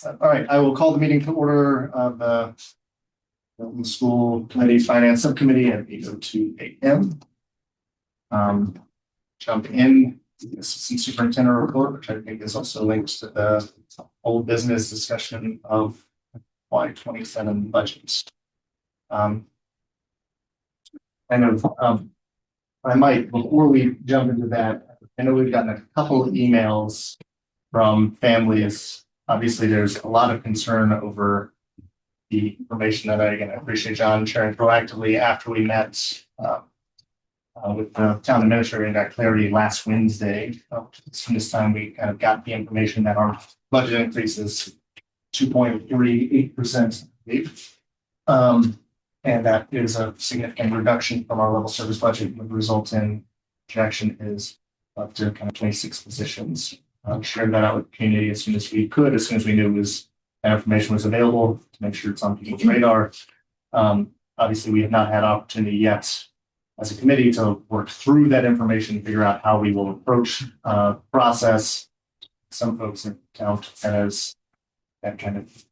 All right, I will call the meeting to order of the Milton School Committee Finance Subcommittee at 8:02 a.m. Jump in the Assistant Superintendent report, which I think is also linked to the old business discussion of FY27 budgets. I might, before we jump into that, I know we've gotten a couple of emails from families. Obviously, there's a lot of concern over the information that I appreciate John sharing proactively after we met with the town administrator and got clarity last Wednesday. This time we kind of got the information that our budget increase is 2.38%. And that is a significant reduction from our level service budget, would result in projection is up to kind of 26 positions. Shared that out with the community as soon as we could, as soon as we knew that information was available to make sure it's on people's radar. Obviously, we have not had opportunity yet as a committee to work through that information, figure out how we will approach process. Some folks in count as that kind of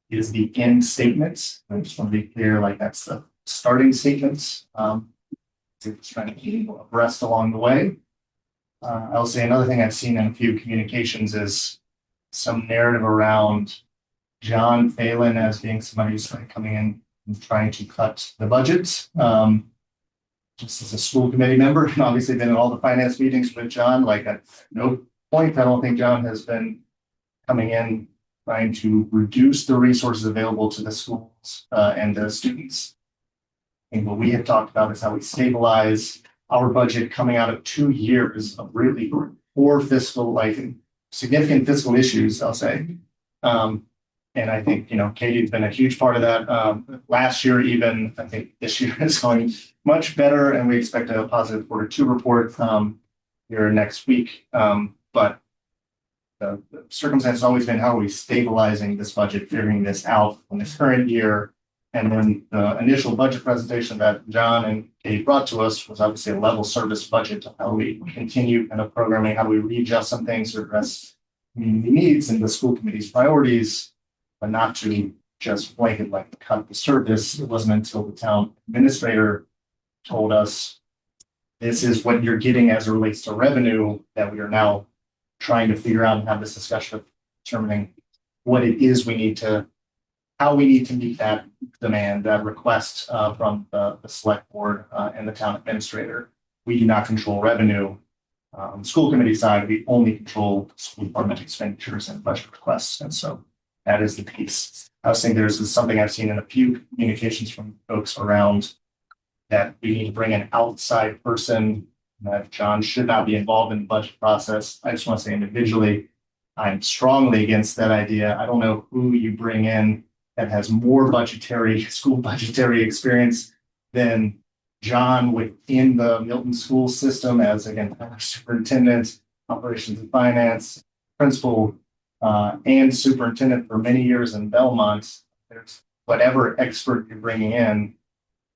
is the end statement. I just want to be clear, like that's the starting statement. It's trying to keep abreast along the way. I'll say another thing I've seen in a few communications is some narrative around John Phelan as being somebody who's coming in and trying to cut the budget. Just as a school committee member, and obviously been in all the finance meetings with John, like at no point, I don't think John has been coming in trying to reduce the resources available to the schools and the students. And what we have talked about is how we stabilize our budget coming out of 2 years of really poor fiscal, like significant fiscal issues, I'll say. And I think, Katie's been a huge part of that. Last year, even, I think this year is going much better, and we expect a positive Q2 report here next week. But the circumstance has always been how are we stabilizing this budget, figuring this out in this current year. And then the initial budget presentation that John and Kate brought to us was obviously a level service budget. How we continue kind of programming, how do we readjust some things to address community needs and the school committee's priorities, but not to just blanket like cut the service. It wasn't until the town administrator told us this is what you're getting as it relates to revenue that we are now trying to figure out and have this discussion of determining what it is how we need to meet that demand, that request from the select board and the town administrator. We do not control revenue. On the school committee side, we only control school department expenditures and budget requests. And so that is the piece. I was saying there's something I've seen in a few communications from folks around that we need to bring an outside person, that John should not be involved in the budget process. I just want to say individually, I'm strongly against that idea. I don't know who you bring in that has more school budgetary experience than John within the Milton school system as, again, superintendent, operations and finance, principal, and superintendent for many years in Belmont. There's whatever expert you're bringing in,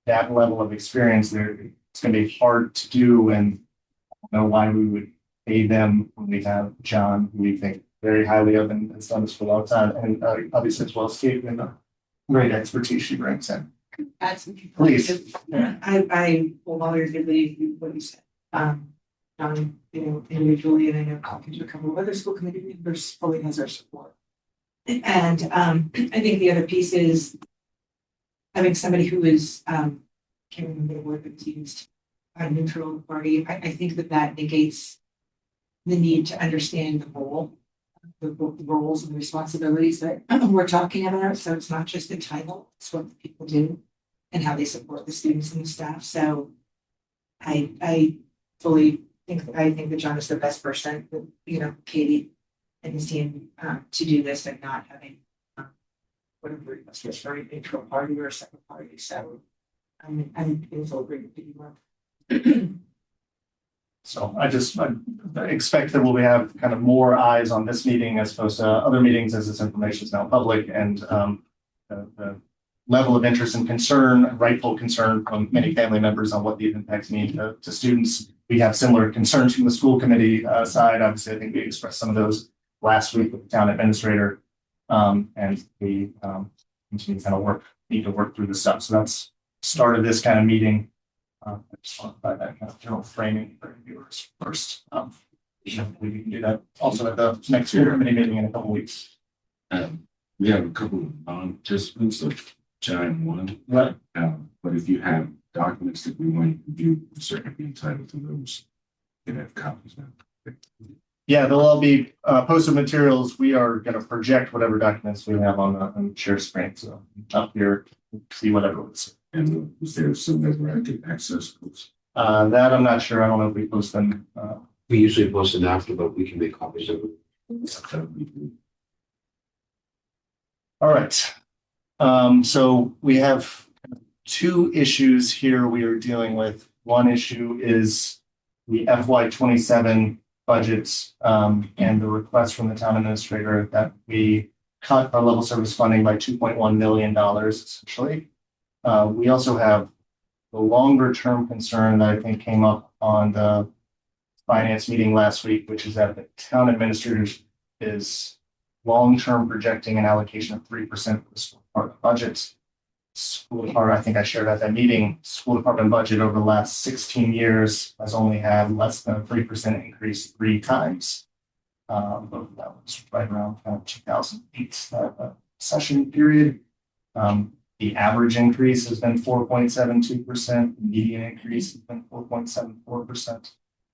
that level of experience there, it's going to be hard to do. And I don't know why we would pay them when we have John, who we think very highly of and has done this for a long time. And obviously, as well as Kate, and the great expertise she brings in. Add some people. Please. I wholeheartedly what you said. Individually, and I know talking to a couple of other school committee members fully has our support. And I think the other piece is having somebody who is can't remember the word that's used, a neutral party. I think that negates the need to understand the roles and the responsibilities that we're talking about. So it's not just the title, it's what the people do and how they support the students and the staff. So I fully think that John is the best person with, Katie and his team to do this and not having whatever it's just very neutral party or a second party. So I'm in full agreement with you. So I expect that we'll have kind of more eyes on this meeting as opposed to other meetings as this information is now public, and the level of interest and concern, rightful concern from many family members on what these impacts mean to students. We have similar concerns from the school committee side. Obviously, I think we expressed some of those last week with the town administrator. And we continue to kind of need to work through this stuff. So that's start of this kind of meeting. I just want to provide that kind of general framing for viewers first. We can do that also at the next year committee meeting in a couple weeks. We have a couple of non-participants of Chime 1. Right. But if you have documents that we want to view, we're certainly be entitled to those. You can have copies now. Yeah, they'll all be posted materials. We are going to project whatever documents we have on the share screen. So up here, see whatever it's. And is there some that where I can access those? That I'm not sure. I don't know if we post them. We usually post it after, but we can make copies of it. That would be good. All right. So we have two issues here we are dealing with. One issue is the FY27 budgets and the request from the town administrator that we cut our level service funding by $2.1 million essentially. We also have the longer term concern that I think came up on the finance meeting last week, which is that the town administrator is long-term projecting an allocation of 3% for the school department budget. School department, I think I shared at that meeting, school department budget over the last 16 years has only had less than a 3% increase 3 times. But that was right around kind of 2008 session period. The average increase has been 4.72%. The median increase has been 4.74%.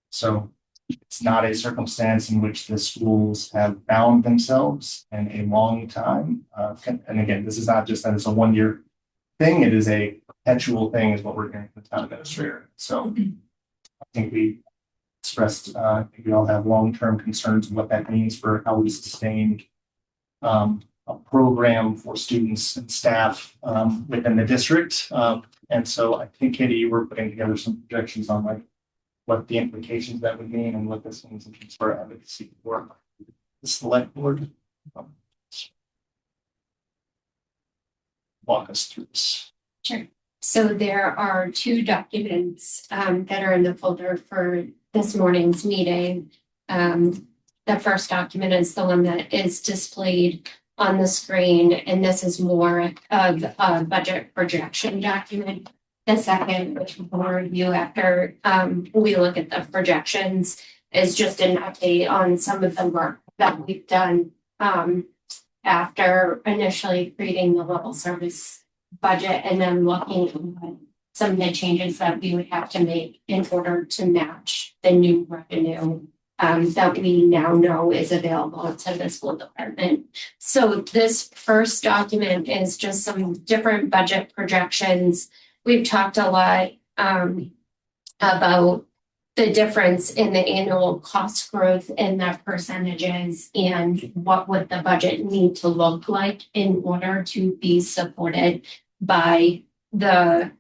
So it's not a circumstance in which the schools have bound themselves in a long time. And again, this is not just that it's a one-year thing. It is a perpetual thing is what we're hearing from the town administrator. So I think we expressed, I think we all have long-term concerns of what that means for how we sustain a program for students and staff within the district. And so I think, Katie, you were putting together some projections on like what the implications that would mean and what this means in terms of our advocacy for the select board. Walk us through this. Sure. So there are 2 documents that are in the folder for this morning's meeting. The first document is the one that is displayed on the screen, and this is more of a budget projection document. The second, which we'll review after we look at the projections, is just an update on some of the work that we've done after initially creating the level service budget and then looking at some of the changes that we would have to make in order to match the new revenue that we now know is available to the school department. So this first document is just some different budget projections. We've talked a lot about the difference in the annual cost growth and the percentages and what would the budget need to look like in order to be supported by the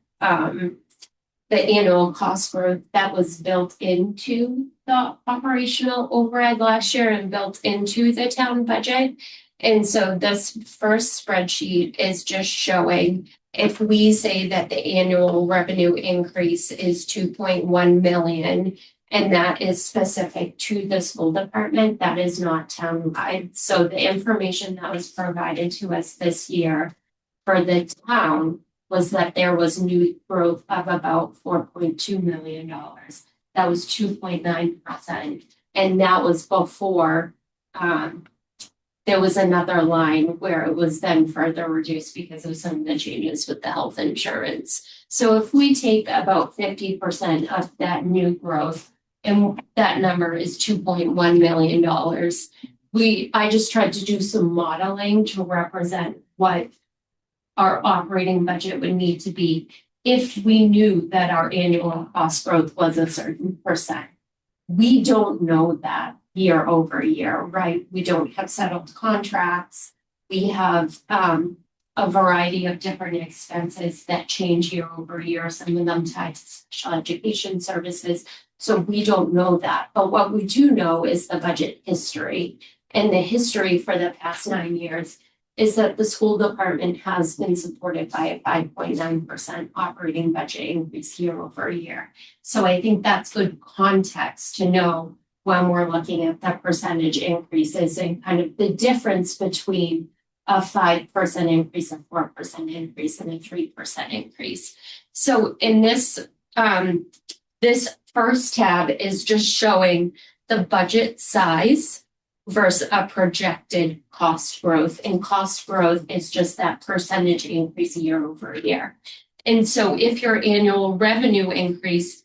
annual cost growth that was built into the operational override last year and built into the town budget. And so this first spreadsheet is just showing if we say that the annual revenue increase is 2.1 million, and that is specific to the school department, that is not townwide. So the information that was provided to us this year for the town was that there was new growth of about $4.2 million. That was 2.9%. And that was before there was another line where it was then further reduced because of some of the changes with the health insurance. So if we take about 50% of that new growth, and that number is $2.1 million, I just tried to do some modeling to represent what our operating budget would need to be if we knew that our annual cost growth was a certain percent. We don't know that year over year, right? We don't have settled contracts. We have a variety of different expenses that change year over year, some of them tied to special education services. So we don't know that. But what we do know is the budget history. And the history for the past 9 years is that the school department has been supported by a 5.9% operating budget increase year over year. So I think that's good context to know when we're looking at the percentage increases and kind of the difference between a 5% increase, a 4% increase, and a 3% increase. So in this, this first tab is just showing the budget size versus a projected cost growth. And cost growth is just that percentage increase year over year. And so if your annual revenue increase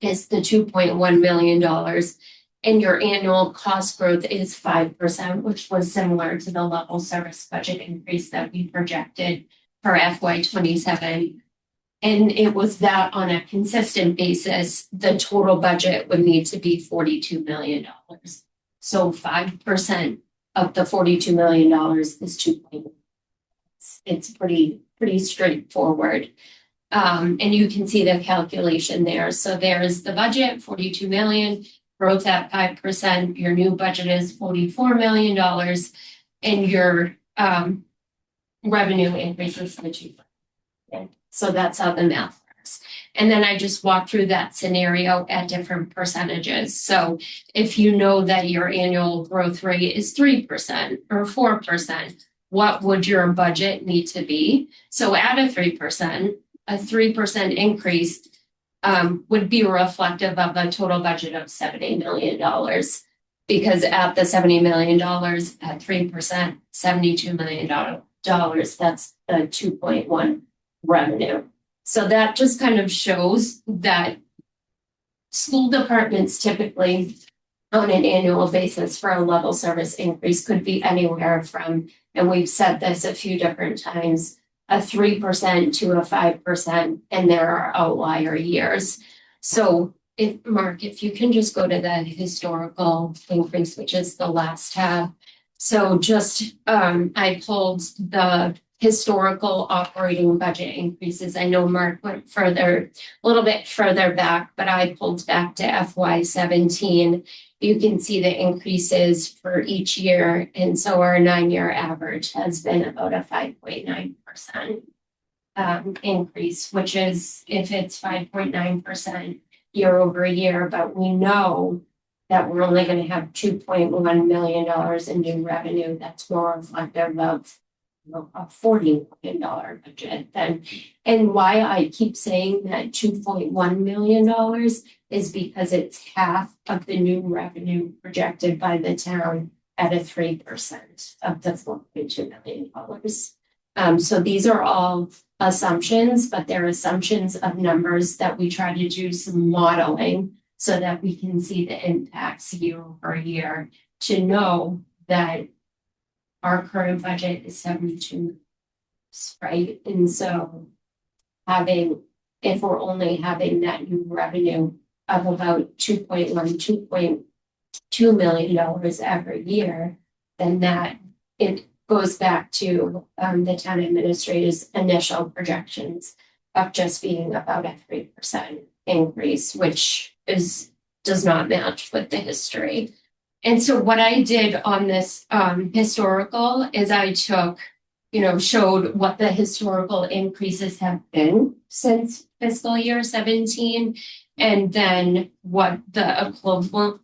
is the $2.1 million and your annual cost growth is 5%, which was similar to the level service budget increase that we projected for FY27, and it was that on a consistent basis, the total budget would need to be $42 million. So 5% of the $42 million is 2. It's pretty straightforward. And you can see the calculation there. So there's the budget, 42 million, growth at 5%. Your new budget is $44 million, and your revenue increases to 2%. So that's how the math works. And then I just walk through that scenario at different percentages. So if you know that your annual growth rate is 3% or 4%, what would your budget need to be? So at a 3% increase would be reflective of a total budget of $70 million. Because at the $70 million at 3%, $72 million, that's the 2.1 revenue. So that just kind of shows that school departments typically on an annual basis for a level service increase could be anywhere from, and we've said this a few different times, a 3% to a 5%, and there are outlier years. So Mark, if you can just go to the historical increase, which is the last tab. So just, I pulled the historical operating budget increases. I know Mark went a little bit further back, but I pulled back to FY17. You can see the increases for each year. And so our 9-year average has been about a 5.9% increase, which is if it's 5.9% year over year, but we know that we're only going to have $2.1 million in new revenue. That's more reflective of a $40 million budget then. And why I keep saying that $2.1 million is because it's half of the new revenue projected by the town at a 3% of the $4.2 million. So these are all assumptions, but they're assumptions of numbers that we try to do some modeling so that we can see the impacts year over year to know that our current budget is 72, right? And so if we're only having that new revenue of about $2.2 million every year, then that it goes back to the town administrator's initial projections of just being about a 3% increase, which does not match with the history. And so what I did on this historical is I took, showed what the historical increases have been since fiscal year 17, and then what the equivalent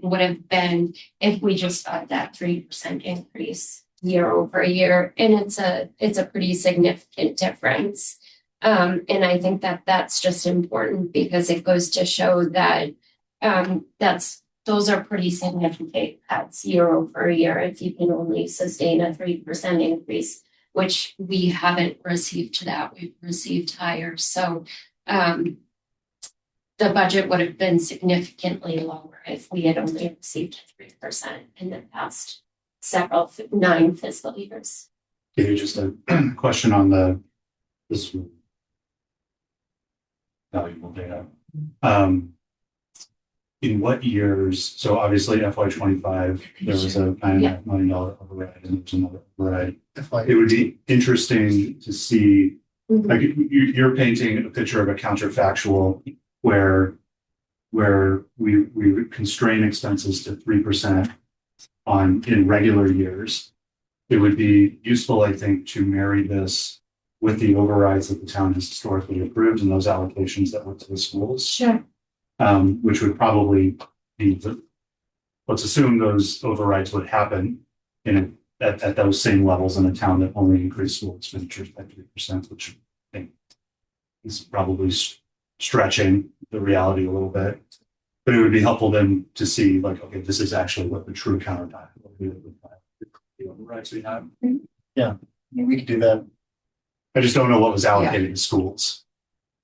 would have been if we just got that 3% increase year over year. And it's a pretty significant difference. And I think that that's just important because it goes to show that those are pretty significant cuts year over year if you can only sustain a 3% increase, which we haven't received that. We've received higher. So the budget would have been significantly lower if we had only received 3% in the past 9 fiscal years. Okay, just a question on this valuable data. In what years, so obviously FY25, there was a $9.5 million override and there's another override. It would be interesting to see, like you're painting a picture of a counterfactual where we constrain expenses to 3% in regular years. It would be useful, I think, to marry this with the overrides that the town has historically approved and those allocations that went to the schools. Sure. Which would probably be let's assume those overrides would happen in at those same levels in a town that only increased school expenditures by 3%, which I think is probably stretching the reality a little bit. But it would be helpful then to see like, okay, this is actually what the true counterattack would be. The overrides we have. Yeah, we could do that. I just don't know what was allocated to schools.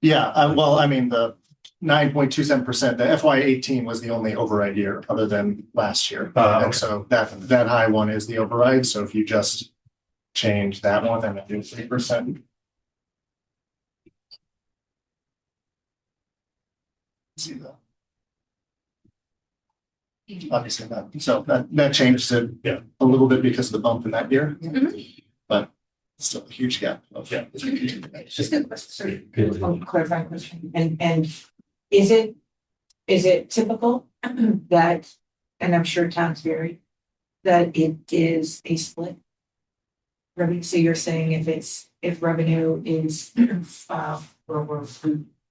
Yeah, well, I mean, the 9.27%, the FY18 was the only override year other than last year. Okay. And so that high one is the override. So if you just change that one and do 3%. See that. Obviously not. So that changed it a little bit because of the bump in that year. But it's still a huge gap. Just a question, sorry, clarifying question, and is it typical that, and I'm sure towns vary, that it is a split? Revenue, so you're saying if revenue is over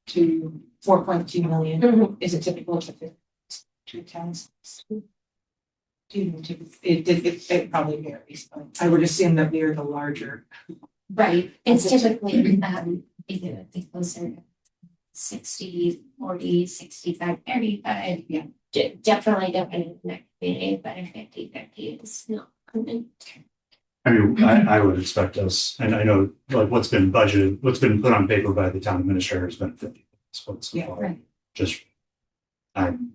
to 4.2 million, is it typical to two towns? It probably varies, but I would assume that we are the larger. Right, it's typically, either the closer to 60, 40, 65, 35. Yeah. Definitely in the community, but a 50-50 is not common. I mean, I would expect us, and I know like what's been budgeted, what's been put on paper by the town administrator has been 50 splits so far. Right. Just, I'm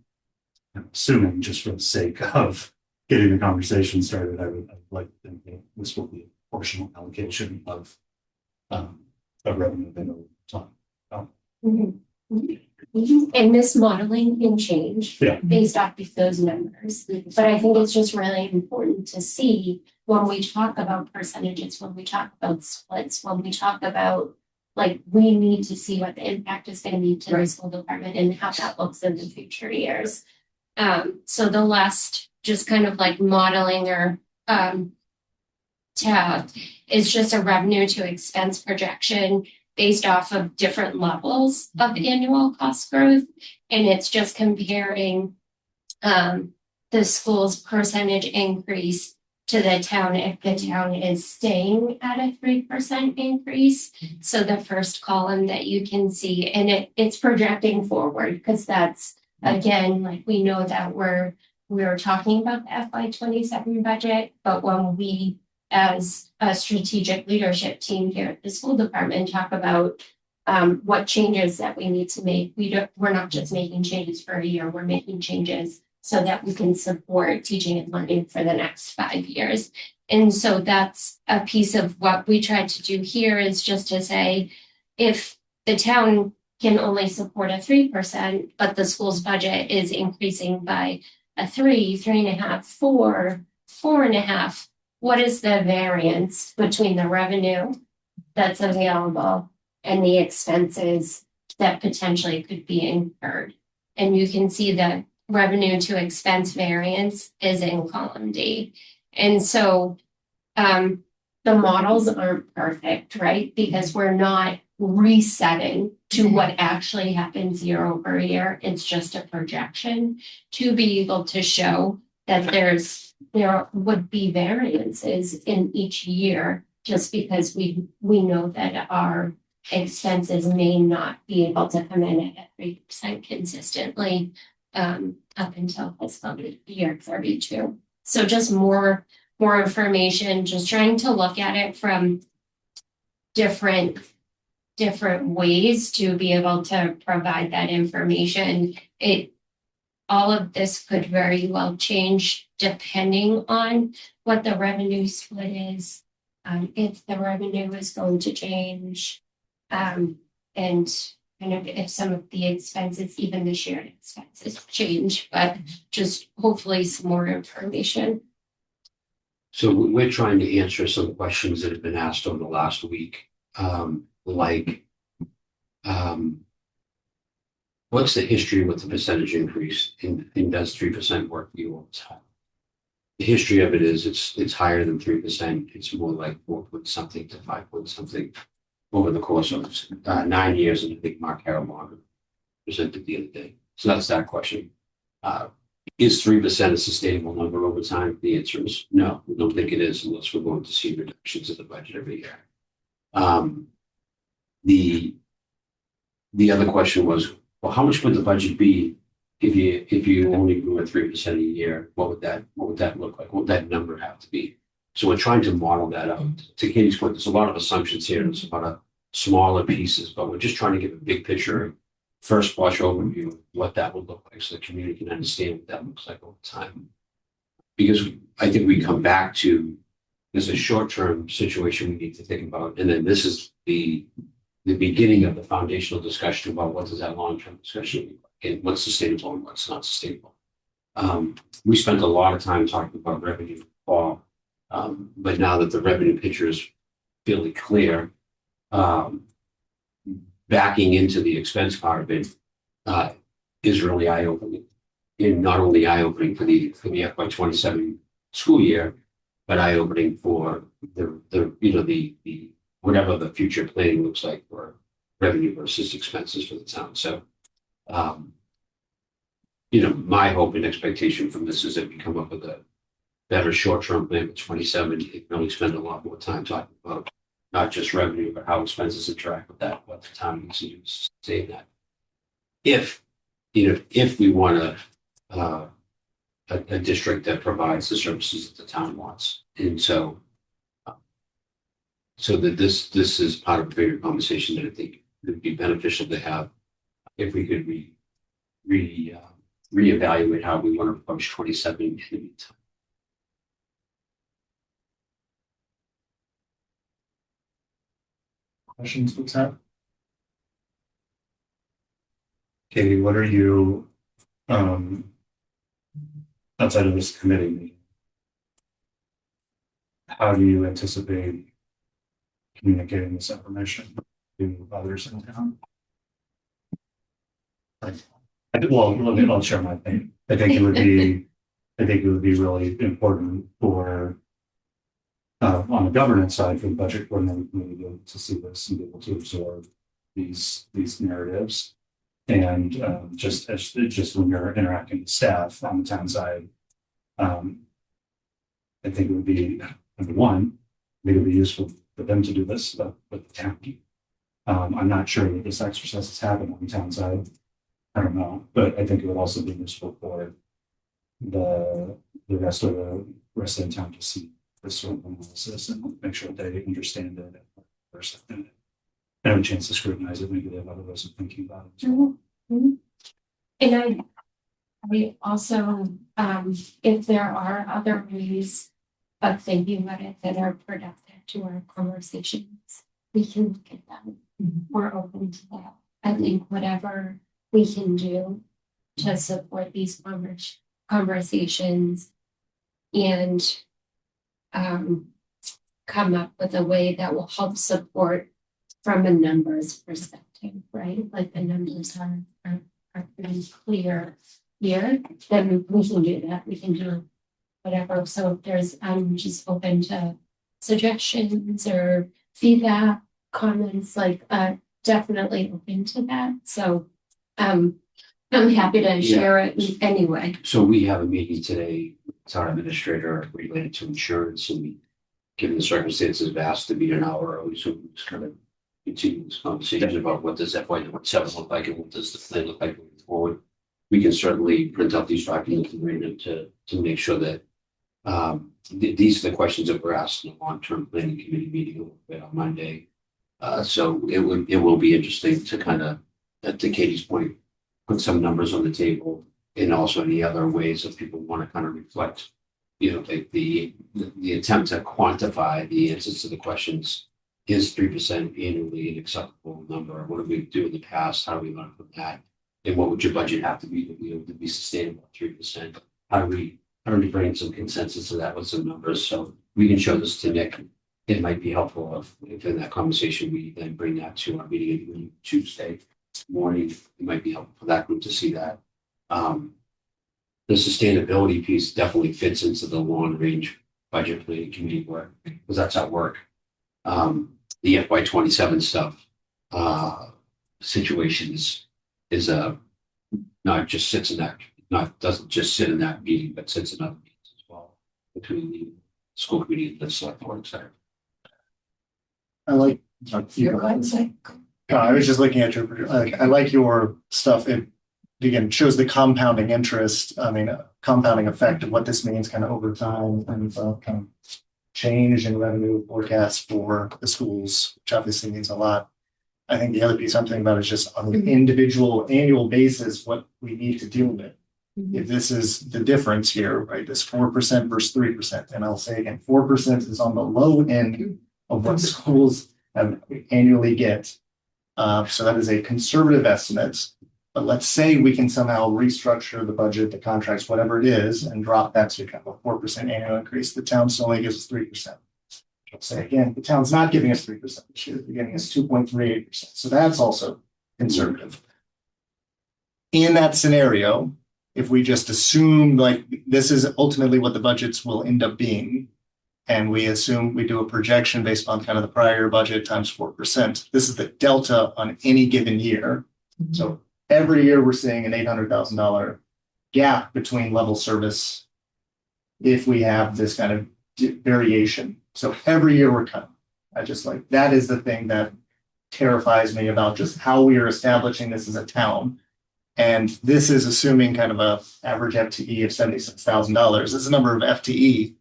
assuming just for the sake of getting the conversation started, I would like to think that this will be a proportional allocation of revenue that we're talking about. And this modeling can change Yeah. based off of those numbers. But I think it's just really important to see when we talk about percentages, when we talk about splits, when we talk about like we need to see what the impact is going to be to the school department and how that looks in the future years. So the last just kind of like modeling or tab is just a revenue to expense projection based off of different levels of annual cost growth. And it's just comparing the school's percentage increase to the town if the town is staying at a 3% increase. So the first column that you can see, and it's projecting forward because that's, again, like we know that we're talking about the FY27 budget, but when we as a strategic leadership team here at the school department talk about what changes that we need to make. We're not just making changes for a year, we're making changes so that we can support teaching and learning for the next 5 years. And so that's a piece of what we tried to do here is just to say, if the town can only support a 3%, but the school's budget is increasing by a 3, 3.5, 4, 4.5, what is the variance between the revenue that's available and the expenses that potentially could be incurred? And you can see the revenue to expense variance is in column D. And so the models aren't perfect, right? Because we're not resetting to what actually happens year over year. It's just a projection to be able to show that there would be variances in each year just because we know that our expenses may not be able to come in at 3% consistently up until fiscal year 32. So just more information, just trying to look at it from different ways to be able to provide that information. All of this could very well change depending on what the revenue split is, if the revenue is going to change, and kind of if some of the expenses, even the shared expenses change, but just hopefully some more information. So we're trying to answer some questions that have been asked over the last week, what's the history with the percentage increase and does 3% work for you all the time? The history of it is it's higher than 3%. It's more like 4 point something to 5 point something over the course of 9 years. And I think Mark Harrelmog presented the other day. So that's that question. Is 3% a sustainable number over time? The answer is no, we don't think it is unless we're going to see reductions in the budget every year. The other question was, well, how much would the budget be if you only grew at 3% a year? What would that look like? What would that number have to be? So we're trying to model that out. To Katie's point, there's a lot of assumptions here. There's a lot of smaller pieces, but we're just trying to give a big picture, first blush overview of what that would look like so the community can understand what that looks like over time. Because I think we come back to there's a short-term situation we need to think about, and then this is the beginning of the foundational discussion about what does that long-term discussion look like and what's sustainable and what's not sustainable. We spent a lot of time talking about revenue fall, but now that the revenue picture is fairly clear, backing into the expense part of it is really eye-opening. And not only eye-opening for the FY27 school year, but eye-opening for the whatever the future planning looks like for revenue versus expenses for the town. So, my hope and expectation from this is that we come up with a better short-term plan for 27. You can really spend a lot more time talking about not just revenue, but how expenses interact with that, what the town needs to do to sustain that. If we want a district that provides the services that the town wants. And so that this is part of a bigger conversation that I think would be beneficial to have if we could reevaluate how we want to approach 27 in the meantime. Questions, folks have? Katie, what are you, outside of this committee meeting, how do you anticipate communicating this information to others in town? I'll share my opinion. I think it would be really important for on the governance side for the budget coordinating committee to see this and be able to absorb these narratives. And just when you're interacting with staff on the town side, I think it would be number one, I think it would be useful for them to do this with the town. I'm not sure that this exercise has happened on the town side. I don't know, but I think it would also be useful for the rest of the town to see this sort of analysis and make sure that they understand it first and have a chance to scrutinize it. Maybe they have other ways of thinking about it as well. Mm-hmm. And I also, if there are other ways of thinking about it that are productive to our conversations, we can look at them. We're open to that. I think whatever we can do to support these conversations and come up with a way that will help support from a numbers perspective, right? Like the numbers are pretty clear here, then we can do that. We can do whatever. So if there's, I'm just open to suggestions or feedback, comments, like definitely open to that. So I'm happy to share it anyway. So we have a meeting today with our administrator related to insurance, and given the circumstances, have asked to be an hour early, so we just kind of continue this conversation about what does FY27 look like and what does the plan look like moving forward. We can certainly print out these documents and bring them to make sure that these are the questions that were asked in the long-term planning committee meeting on Monday. So it will be interesting to kind of, to Katie's point, put some numbers on the table, and also any other ways that people want to kind of reflect, like the attempt to quantify the answers to the questions. Is 3% annually an acceptable number? What did we do in the past? How do we learn from that? And what would your budget have to be to be able to be sustainable at 3%? How do we bring some consensus to that with some numbers? So we can show this to Nick. It might be helpful if in that conversation we then bring that to our meeting Tuesday morning. It might be helpful for that group to see that. The sustainability piece definitely fits into the long range budget planning committee work, because that's our work. The FY27 stuff situation is not just sits in that doesn't just sit in that meeting, but sits in other meetings as well between the school committee and the select board, et cetera. I like. You're going to say. I was just looking at your, I like your stuff. It again shows the compounding interest. I mean, compounding effect of what this means kind of over time and kind of change in revenue forecasts for the schools, which obviously means a lot. I think the other piece I'm thinking about is just on an individual annual basis, what we need to deal with. If this is the difference here, right, this 4% versus 3%, and I'll say again, 4% is on the low end of what schools annually get. So that is a conservative estimate. But let's say we can somehow restructure the budget, the contracts, whatever it is, and drop that to kind of a 4% annual increase. The town still only gives us 3%. I'll say again, the town's not giving us 3% this year, they're giving us 2.38%. So that's also conservative. In that scenario, if we just assume like this is ultimately what the budgets will end up being, and we assume we do a projection based on kind of the prior budget times 4%, this is the delta on any given year. So every year we're seeing an $800,000 gap between level service if we have this kind of variation. So every year we're cutting. I just like, that is the thing that terrifies me about just how we are establishing this as a town. And this is assuming kind of a average FTE of $76,000. This is a number of FTE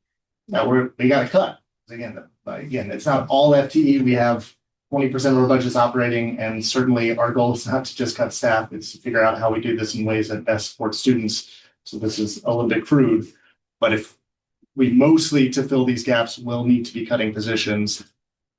that we got to cut. Again, it's not all FTE. We have 20% of our budgets operating, and certainly our goal is not to just cut staff. It's to figure out how we do this in ways that best support students. So this is a little bit crude, but if we mostly to fill these gaps will need to be cutting positions,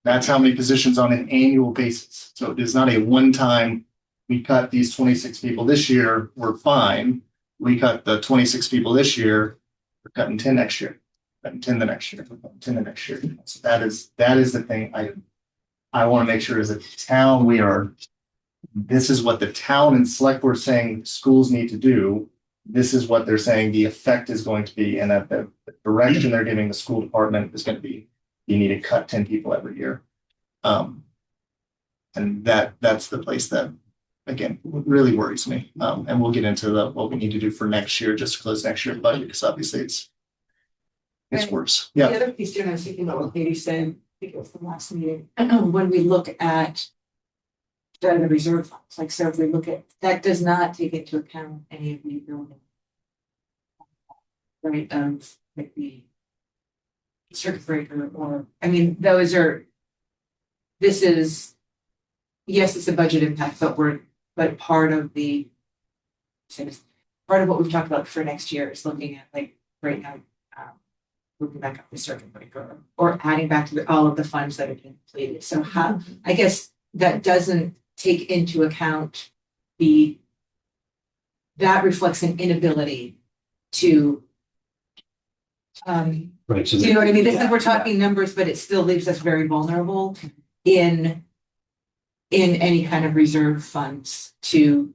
that's how many positions on an annual basis. So it is not a one-time. We cut these 26 people this year, we're fine. We cut the 26 people this year, we're cutting 10 next year, cutting 10 the next year, we're cutting 10 the next year. So that is the thing I want to make sure as a town, this is what the town and select board saying schools need to do. This is what they're saying the effect is going to be, and that the direction they're giving the school department is going to be, you need to cut 10 people every year. And that's the place that, again, really worries me. And we'll get into what we need to do for next year, just to close next year's budget, because obviously it's worse. Yeah. The other piece too, and I was thinking about what Katie said, I think it was the last meeting, when we look at the reserve funds, like, so if we look at, that does not take into account any of the building. Right, like the circuit breaker, or, I mean, this is, yes, it's a budget impact, but part of what we've talked about for next year is looking at, like, right now, moving back up the circuit breaker or adding back to all of the funds that have been completed. So how, I guess that doesn't take into account that reflects an inability to, Right. So do you know what I mean? This is, we're talking numbers, but it still leaves us very vulnerable in any kind of reserve funds to,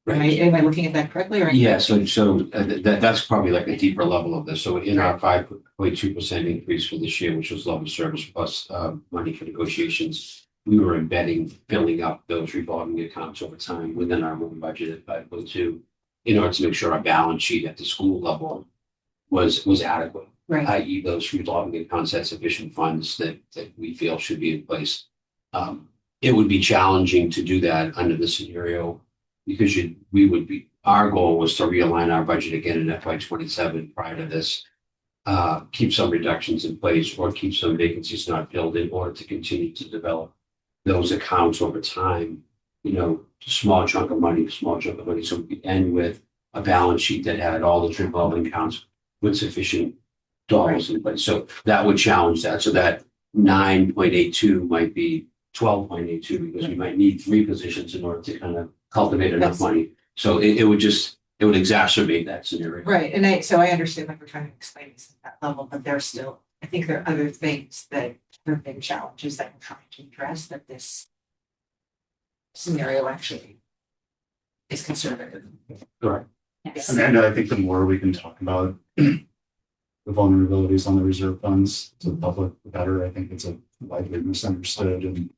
am I looking at that correctly? Or yeah, so that's probably like a deeper level of this. So in our 5.2% increase for this year, which was level service plus money for negotiations, we were embedding, filling up those revolving accounts over time within our own budget at 5.2 in order to make sure our balance sheet at the school level was adequate. right, I.e. those revolving accounts had sufficient funds that we feel should be in place. It would be challenging to do that under this scenario because our goal was to realign our budget again in FY27 prior to this, keep some reductions in place or keep some vacancies not filled in order to continue to develop those accounts over time, small chunk of money. So we end with a balance sheet that had all those revolving accounts with sufficient dollars in place. So that would challenge that. So that 9.82 might be 12.82 because we might need 3 positions in order to kind of cultivate enough money. So it would exacerbate that scenario. right. And so I understand, like, we're trying to explain this at that level, but I think there are other things that are big challenges that we're trying to address that this scenario actually is conservative. Correct. Yes. And I think the more we can talk about the vulnerabilities on the reserve funds to the public, the better. I think it's a widely misunderstood and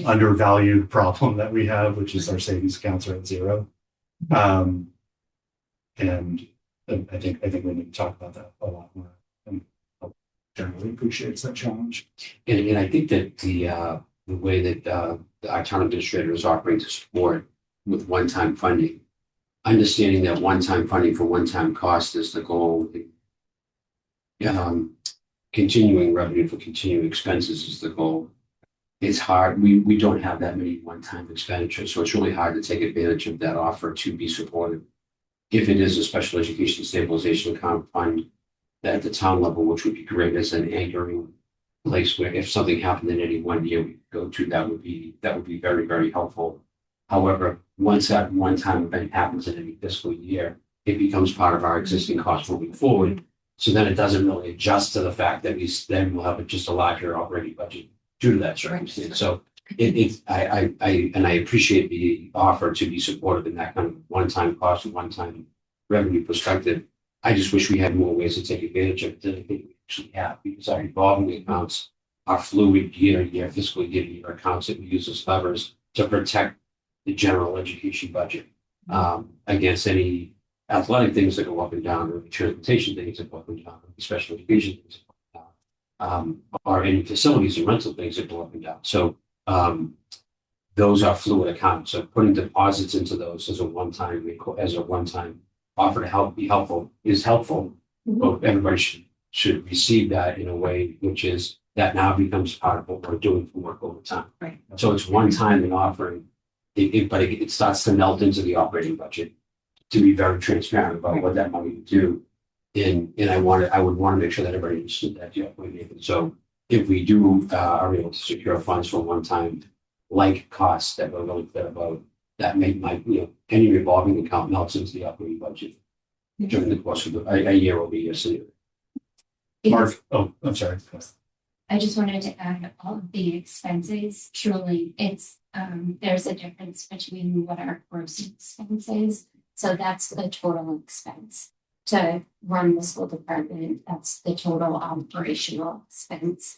undervalued problem that we have, which is our savings accounts are at zero. And I think we need to talk about that a lot more. And generally appreciates that challenge. And I think that the way that our town administrator is offering to support with one-time funding, understanding that one-time funding for one-time cost is the goal. Continuing revenue for continuing expenses is the goal. It's hard. We don't have that many one-time expenditures, so it's really hard to take advantage of that offer to be supported. If it is a special education stabilization account fund at the town level, which would be great as an anchoring place where if something happened in any one year we could go to, that would be very, very helpful. However, once that one-time event happens in any fiscal year, it becomes part of our existing costs moving forward. So then it doesn't really adjust to the fact that then we'll have just a larger operating budget due to that circumstance. So I appreciate the offer to be supportive in that kind of one-time cost and one-time revenue perspective. I just wish we had more ways to take advantage of it than I think we actually have, because our revolving accounts are fluid year-to-year, fiscal year-to-year accounts that we use as levers to protect the general education budget against any athletic things that go up and down, or transportation things that go up and down, or special education things that go up and down, or any facilities and rental things that go up and down. So those are fluid accounts. So putting deposits into those as a one-time offer to help be helpful is helpful. But everybody should receive that in a way which is that now becomes part of what we're doing for work over time. Right. So it's one time in offering, but it starts to melt into the operating budget to be very transparent about what that money would do. And I would want to make sure that everybody understood that. So if we are able to secure funds for one time like costs that we're really clear about, that any revolving account melts into the operating budget during the course of a year-over-year scenario. Mark, I'm sorry. I just wanted to add all of the expenses. Truly, it's there's a difference between what our gross expense is. So that's the total expense to run the school department. That's the total operational expense.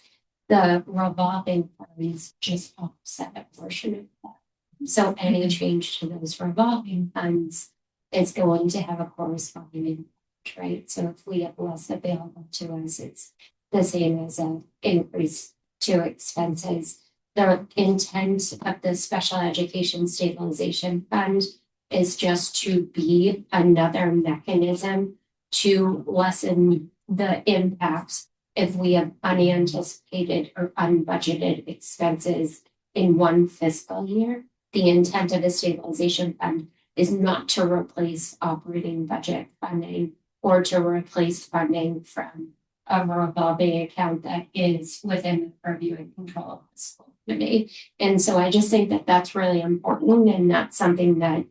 The revolving funds just offset a portion of that. So any change to those revolving funds is going to have a corresponding impact, right? So if we have less available to us, it's the same as an increase to expenses. The intent of the Special Education Stabilization Fund is just to be another mechanism to lessen the impacts if we have unanticipated or unbudgeted expenses in one fiscal year. The intent of the stabilization fund is not to replace operating budget funding or to replace funding from a revolving account that is within the purview and control of the school committee. And so I just think that that's really important, and that's something that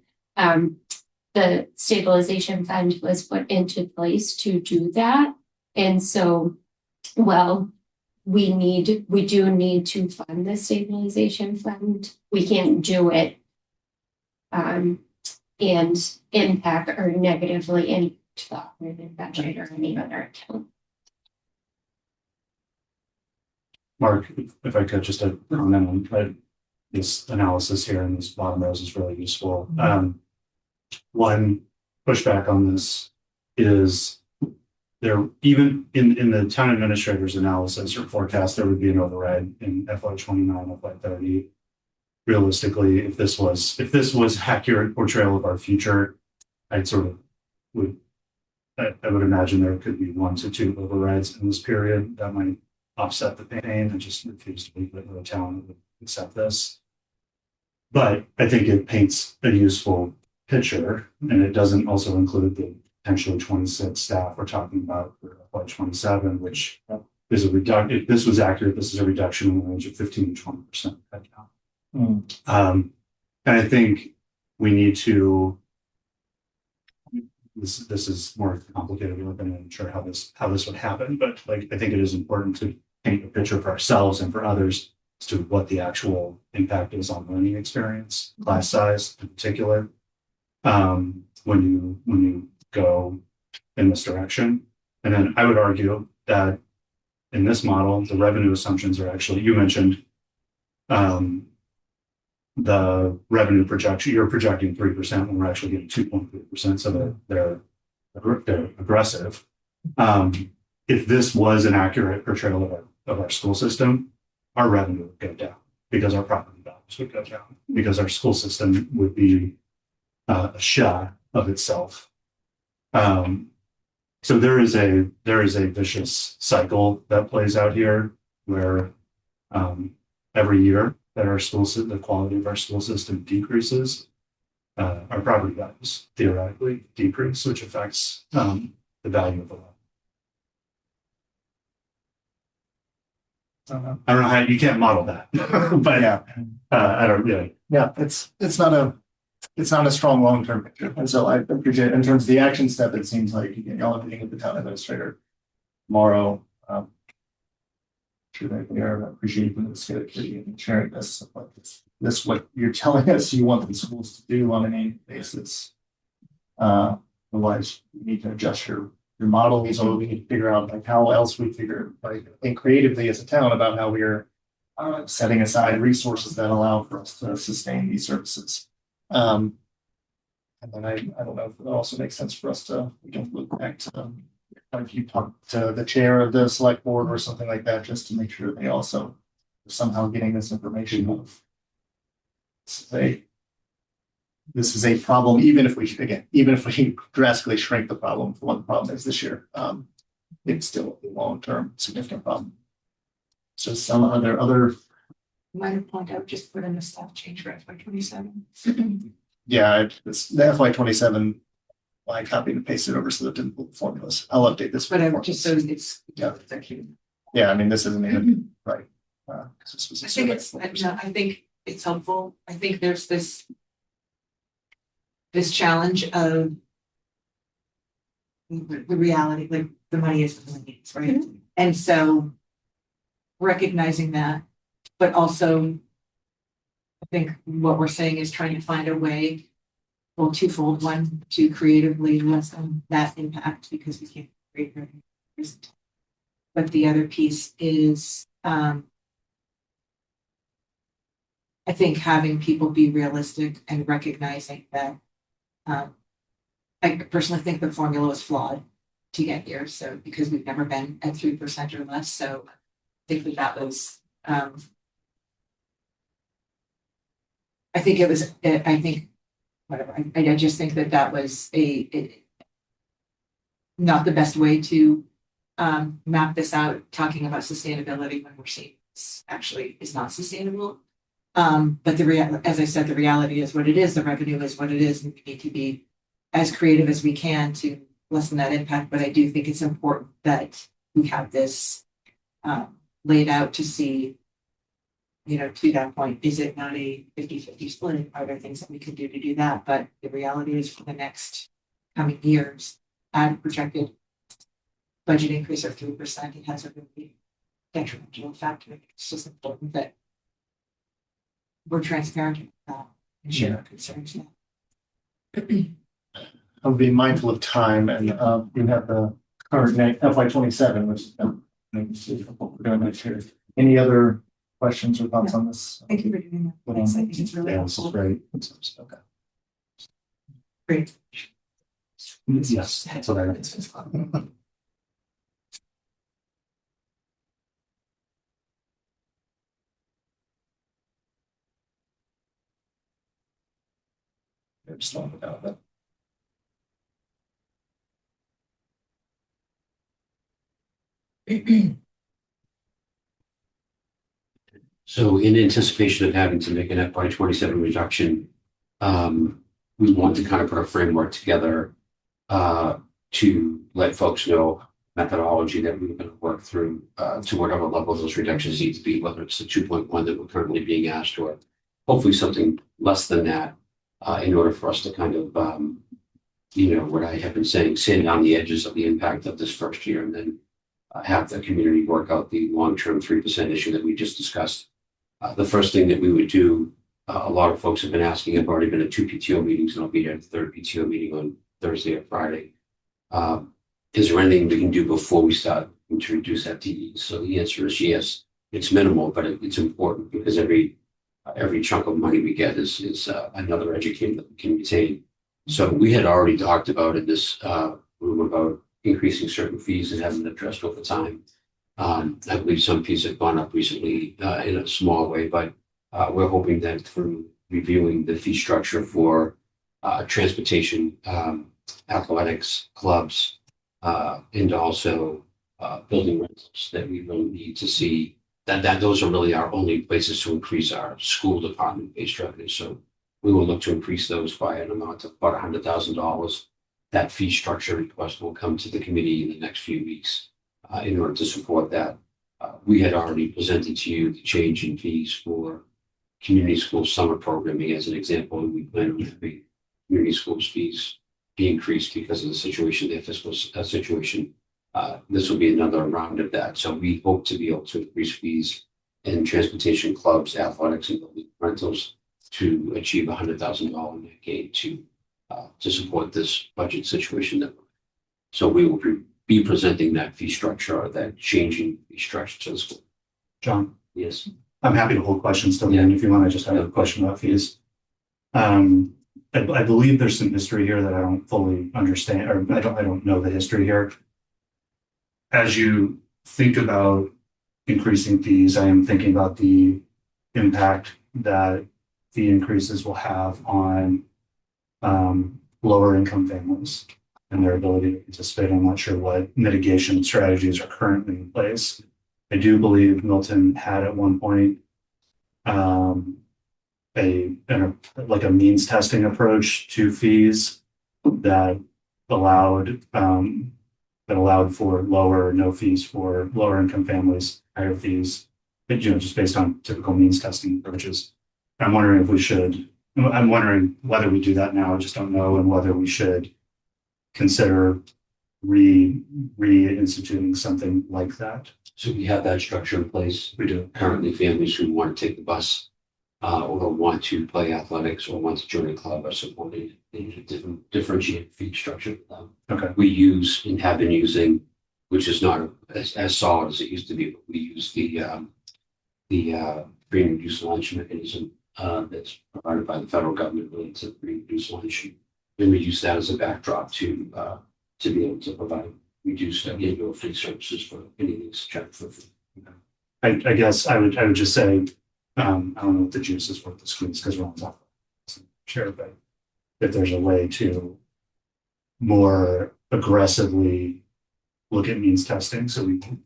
the stabilization fund was put into place to do that. And so, we do need to fund the stabilization fund. We can't do it and impact or negatively impact the operating budget or any other account. Mark, if I could just comment on this analysis here in this bottom rows is really useful. One pushback on this is there, even in the town administrator's analysis or forecast, there would be an override in FY29, FY30. Realistically, if this was accurate portrayal of our future, I would imagine there could be 1 to 2 overrides in this period that might offset the pain and just refuse to believe that the town would accept this. But I think it paints a useful picture, and it doesn't also include the potentially 26 staff we're talking about for FY27, which is a reduction. If this was accurate, this is a reduction in the range of 15 to 20% headcount. And I think we need to. This is more complicated. We're not even sure how this would happen, but I think it is important to paint a picture for ourselves and for others as to what the actual impact is on learning experience, class size in particular, when you go in this direction. And then I would argue that in this model, the revenue assumptions are actually, you mentioned the revenue projection, you're projecting 3% when we're actually getting 2.3%. So they're aggressive. If this was an accurate portrayal of our school system, our revenue would go down because our property values would go down because our school system would be a shell of itself. So there is a vicious cycle that plays out here where every year that the quality of our school system decreases, our property values theoretically decrease, which affects the value of the loan. I don't know how you can't model that, but Yeah. I don't really. Yeah, it's not a strong long-term picture. And so I appreciate in terms of the action step, it seems like y'all are meeting with the town administrator tomorrow. Sure that we are appreciating this and sharing this. This what you're telling us you want the schools to do on an annual basis. Otherwise, you need to adjust your models, or we need to figure out like how else we think creatively as a town about how we are setting aside resources that allow for us to sustain these services. And then I don't know if it also makes sense for us we can look back to if you talk to the chair of the select board or something like that, just to make sure they also are somehow getting this information of this is a problem, even if we drastically shrink the problem for what the problem is this year, it's still a long-term significant problem. So some other Minor point, I would just put in a staff change for FY27. yeah, the FY27, I copied and pasted over so that it didn't pull the formulas. I'll update this. But I would just so it's Yeah. executive. Yeah, I mean, this isn't even right. This was I think it's helpful. I think there's this challenge of the reality, like the money is the money is, right? And so recognizing that, but also I think what we're saying is trying to find a way, well, twofold. One, to creatively lessen that impact because we can't create revenue. But the other piece is I think having people be realistic and recognizing that I personally think the formula was flawed to get here. So because we've never been at 3% or less. So I think that was I think it was, I think, whatever, I just think that was not the best way to map this out, talking about sustainability when we're seeing this actually is not sustainable. But as I said, the reality is what it is, the revenue is what it is, and we need to be as creative as we can to lessen that impact. But I do think it's important that we have this laid out to see, to that point, is it not a 50-50 split? Are there things that we could do to do that? But the reality is for the next coming years, at projected budget increase of 3%, it has a really detrimental effect. It's just important that we're transparent about that and share our concerns. I'll be mindful of time, and we have the current FY27, which is what we're doing next year. Any other questions or thoughts on this? Thank you for doing that. Thanks. I think it's really Yeah, this is helpful. great. Okay. Great. Yes, that's what I got. Just one about that. So in anticipation of having to make an FY27 reduction, we want to kind of put a framework together to let folks know methodology that we're going to work through to whatever level those reductions need to be, whether it's the 2.1 that we're currently being asked or hopefully something less than that in order for us to kind of, what I have been saying, sand down the edges of the impact of this first year and then have the community work out the long-term 3% issue that we just discussed. The first thing that we would do, a lot of folks have been asking, I've already been at 2 PTO meetings and I'll be at the third PTO meeting on Thursday or Friday. Is there anything we can do before we start to reduce FTE? So the answer is yes. It's minimal, but it's important because every chunk of money we get is another educator that we can retain. So we had already talked about in this room about increasing certain fees and having them addressed over time. I believe some fees have gone up recently in a small way, but we're hoping that through reviewing the fee structure for transportation, athletics, clubs, and also building rentals, that we really need to see that those are really our only places to increase our school department based revenue. So we will look to increase those by an amount of about $100,000. That fee structure request will come to the committee in the next few weeks in order to support that. We had already presented to you the change in fees for community school summer programming as an example, and we plan on having community schools fees be increased because of the situation, their fiscal situation. This will be another round of that. So we hope to be able to increase fees in transportation, clubs, athletics, and building rentals to achieve $100,000 net gain to support this budget situation that we're in. So we will be presenting that fee structure or that changing fee structure to the school. John, Yes. I'm happy to hold questions till the end if you want to just have a question about fees. I believe there's some history here that I don't fully understand, or I don't know the history here. As you think about increasing fees, I am thinking about the impact that fee increases will have on lower income families and their ability to participate. I'm not sure what mitigation strategies are currently in place. I do believe Milton had at one point a means testing approach to fees that allowed for lower or no fees for lower income families, higher fees, just based on typical means testing approaches. I'm wondering whether we do that now. I just don't know, and whether we should consider reinstituting something like that. So we have that structure in place. We do. Currently, families who want to take the bus or want to play athletics or want to join a club are supported in a differentiated fee structure for them. Okay. We use and have been using, which is not as solid as it used to be, but we use the free and reduced lunch mechanism that's provided by the federal government related to free and reduced lunch. And we use that as a backdrop to be able to provide reduced annual free services for any needs checked for free. I guess I would just say, I don't know if the juice is worth the squeeze because we're on top of it. Sure, but if there's a way to more aggressively look at means testing, so we can,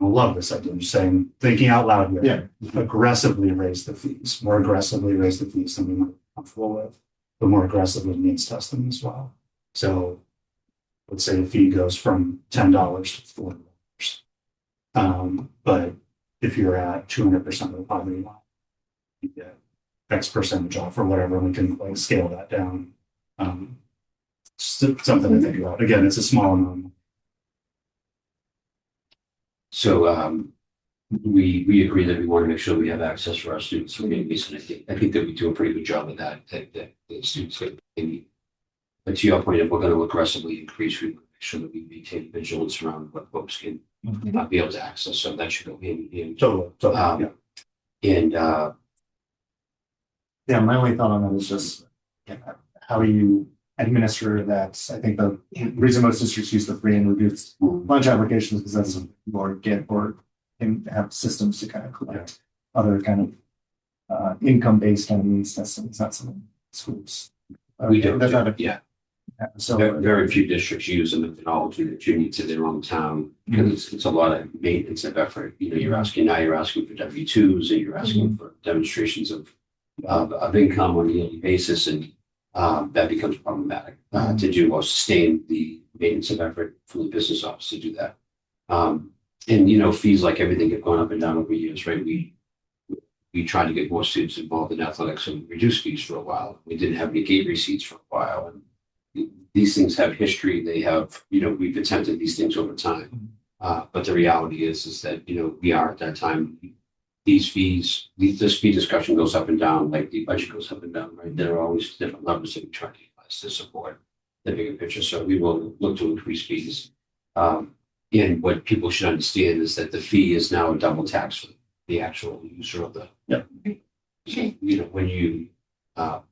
I love this idea. I'm just saying, thinking out loud here. Yeah. Aggressively raise the fees, more aggressively raise the fees than we might be comfortable with, but more aggressively means test them as well. So let's say the fee goes from $10 to $40. But if you're at 200% of the poverty line, you get X percentage off or whatever, and we can like scale that down. Something to think about. Again, it's a small amount. So we agree that we want to make sure we have access for our students for communities, and I think that we do a pretty good job of that the students get they need. But to your point, if we're going to aggressively increase, we make sure that we maintain vigilance around what folks can be able to access. So that should go hand in hand. Totally. And Yeah, my only thought on that is just how you administer that. I think the reason most districts use the free and reduced lunch applications is because that's or get or can have systems to kind of collect other kind of income-based kind of means testing. It's not something schools. we do, That's not a, yeah. So Very few districts use a methodology that's unique to their own town because it's a lot of maintenance of effort. You know, you're asking for W-2s and you're asking for demonstrations of income on a yearly basis, and that becomes problematic to do or sustain the maintenance of effort from the business office to do that. And you know, fees like everything have gone up and down over years, right? We tried to get more students involved in athletics and reduce fees for a while. We didn't have any gate receipts for a while, and these things have history. They have, you know, we've attempted these things over time. But the reality is that, you know, we are at that time, these fees, this fee discussion goes up and down, like the budget goes up and down, right? There are always different levers that we try to utilize to support the bigger picture. So we will look to increase fees. And what people should understand is that the fee is now a double tax for the actual user of the, you know, when you,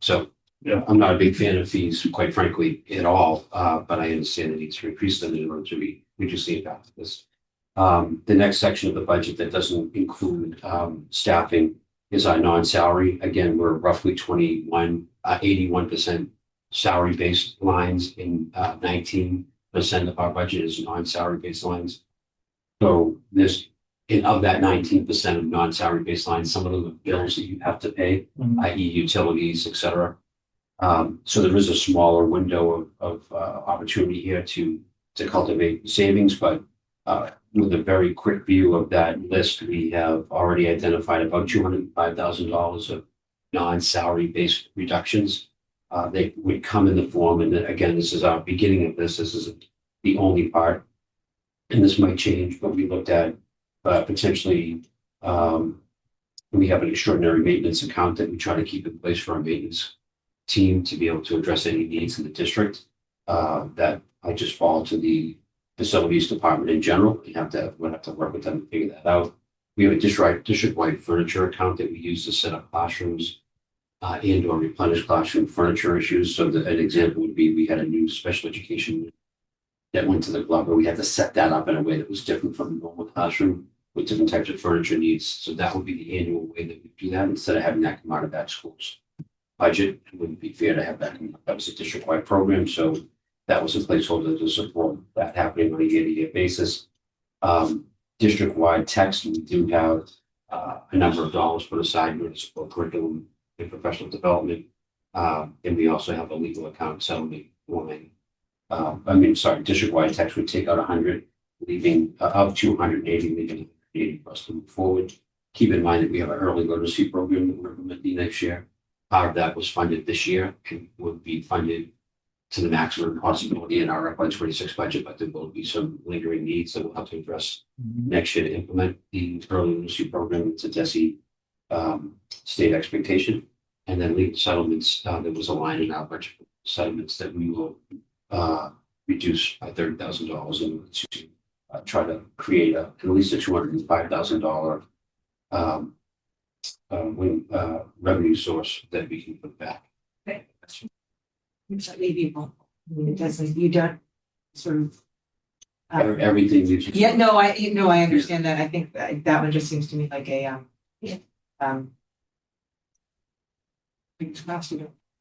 so Yeah. I'm not a big fan of fees, quite frankly, at all, but I understand the need to increase them in order to reduce the impact of this. The next section of the budget that doesn't include staffing is our non-salary. Again, we're roughly 81% salary-based lines, and 19% of our budget is non-salary-based lines. So and of that 19% of non-salary based lines, some of them are bills that you have to pay, i.e. utilities, et cetera. So there is a smaller window of opportunity here to cultivate savings, but with a very quick view of that list, we have already identified about $205,000 of non-salary based reductions. They would come in the form, and again, this is our beginning of this. This isn't the only part, and this might change, but we looked at potentially we have an extraordinary maintenance account that we try to keep in place for our maintenance team to be able to address any needs in the district that I just fall to the facilities department in general. We'll have to work with them to figure that out. We have a district-wide furniture account that we use to set up classrooms and or replenish classroom furniture issues. So an example would be we had a new special education that went to the Glover. We had to set that up in a way that was different from the normal classroom with different types of furniture needs. So that would be the annual way that we do that instead of having that come out of that school's budget. It wouldn't be fair to have that. That was a district-wide program. So that was a placeholder to support that happening on a year-to-year basis. District-wide text, we do have a number of dollars put aside in order to support curriculum and professional development. And we also have a legal account settlement forming. District-wide text would take out 100, leaving up to 180, leaving 80 for us to move forward. Keep in mind that we have an early literacy program that we're implementing next year. Part of that was funded this year and would be funded to the maximum possibility in our FY26 budget, but there will be some lingering needs that we'll have to address next year to implement the early literacy program. It's a DESE state expectation. And then legal settlements, there was a line in our budget settlements that we will reduce by $30,000 in order to try to create at least a $205,000 revenue source that we can put back. Okay. Maybe it doesn't. You don't sort of. Everything you just. Yeah. No. I understand that. I think that one just seems to me like a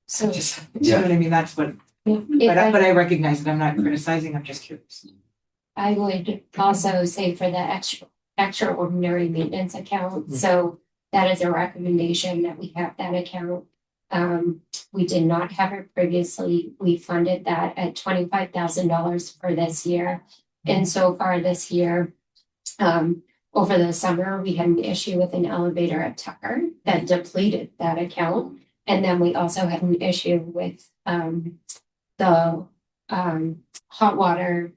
So just, you know what I mean? That's what. if But I recognize that I'm not criticizing. I'm just curious. I would also say for the extraordinary maintenance account, so that is a recommendation that we have that account. We did not have it previously. We funded that at $25,000 for this year. And so far this year, over the summer, we had an issue with an elevator at Tucker that depleted that account. And then we also had an issue with the hot water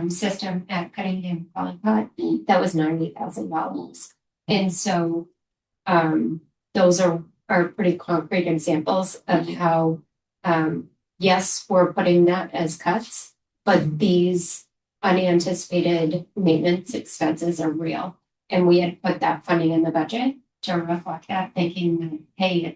system at Cunningham Polypot that was $90,000. And so those are pretty concrete examples of how yes, we're putting that as cuts, but these unanticipated maintenance expenses are real. And we had put that funding in the budget to reflect that, thinking that, hey,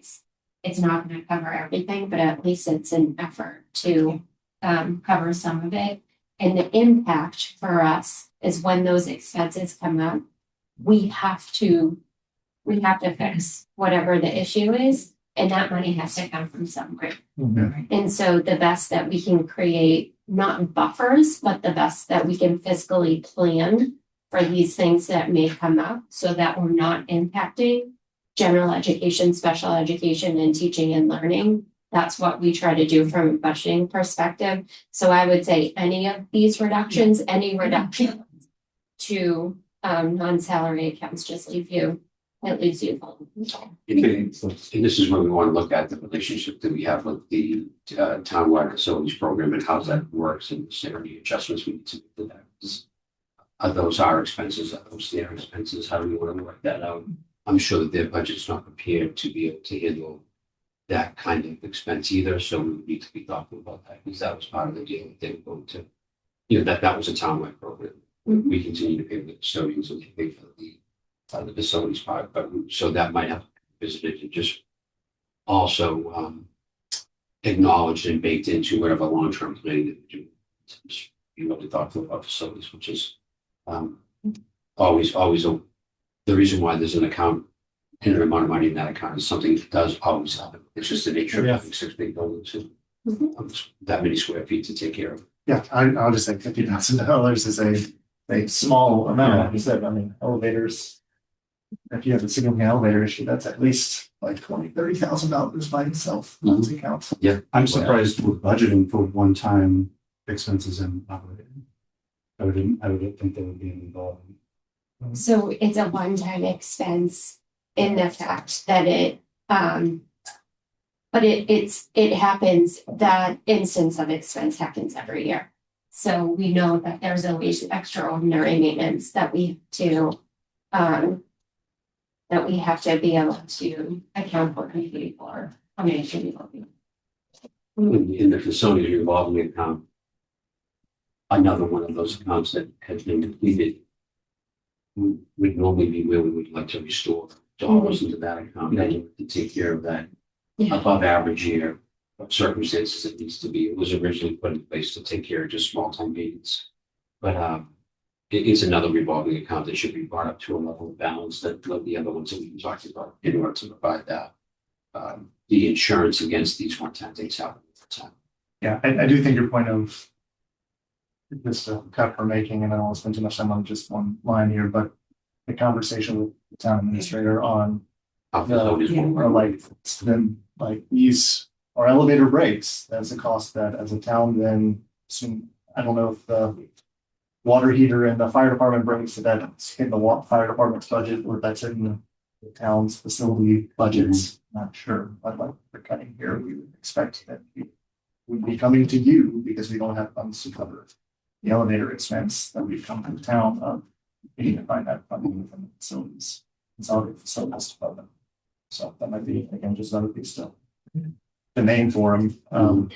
it's not going to cover everything, but at least it's an effort to cover some of it. And the impact for us is when those expenses come up, we have to fix whatever the issue is, and that money has to come from somewhere. And so the best that we can create, not buffers, but the best that we can fiscally plan for these things that may come up so that we're not impacting general education, special education, and teaching and learning. That's what we try to do from a budgeting perspective. So I would say any of these reductions, any reduction to non-salary accounts just leaves you vulnerable. And this is where we want to look at the relationship that we have with the townwide facilities program and how that works, and is there any adjustments we need to make to that? Are those our expenses? Are those their expenses? How do we want to work that out? I'm sure that their budget's not prepared to be able to handle that kind of expense either. So we need to be thoughtful about that, because that was part of the deal that they were going to, that was a townwide program. Mm-hmm. We continue to pay the custodians and they pay for the facilities part, but so that might have to be visited, and just also acknowledged and baked into whatever long-term planning that we do. Be really thoughtful about facilities, which is always the reason why there's an account and an amount of money in that account is something that does always happen. It's just the nature of having 6 big buildings and that many square feet to take care of. Yeah, I'll just say $50,000 is a small amount, like you said. I mean, elevators, if you have a significant elevator issue, that's at least like $20,000-$30,000 by itself. That's account. Yeah. I'm surprised we're budgeting for one-time expenses in operating. I would think they would be involved. So it's a one-time expense in the fact that but it happens, that instance of expense happens every year. So we know that there's always extraordinary maintenance that we have to be able to account for and pay for. In the facility revolving account, another one of those accounts that has been depleted would normally be where we would like to restore dollars into that account and to take care of that above average year of circumstances it needs to be. It was originally put in place to take care of just small time maintenance. But it is another revolving account that should be brought up to a level of balance that like the other ones that we've been talking about in order to provide that the insurance against these one-time things happening over time. Yeah, I do think your point of this cut we're making, and I don't want to spend too much time on just one line here, but the conversation with the town administrator on or like then like these or elevator breaks, that's a cost that as a town then assume, I don't know if the water heater in the fire department breaks, if that's in the fire department's budget or if that's in the town's facility budgets. Not sure, but like for cutting here, we would expect that we would be coming to you because we don't have funds to cover the elevator expense that we've come to the town of. We need to find that funding within the facilities, consolidated facilities department. So that might be, again, just another piece to the name for them.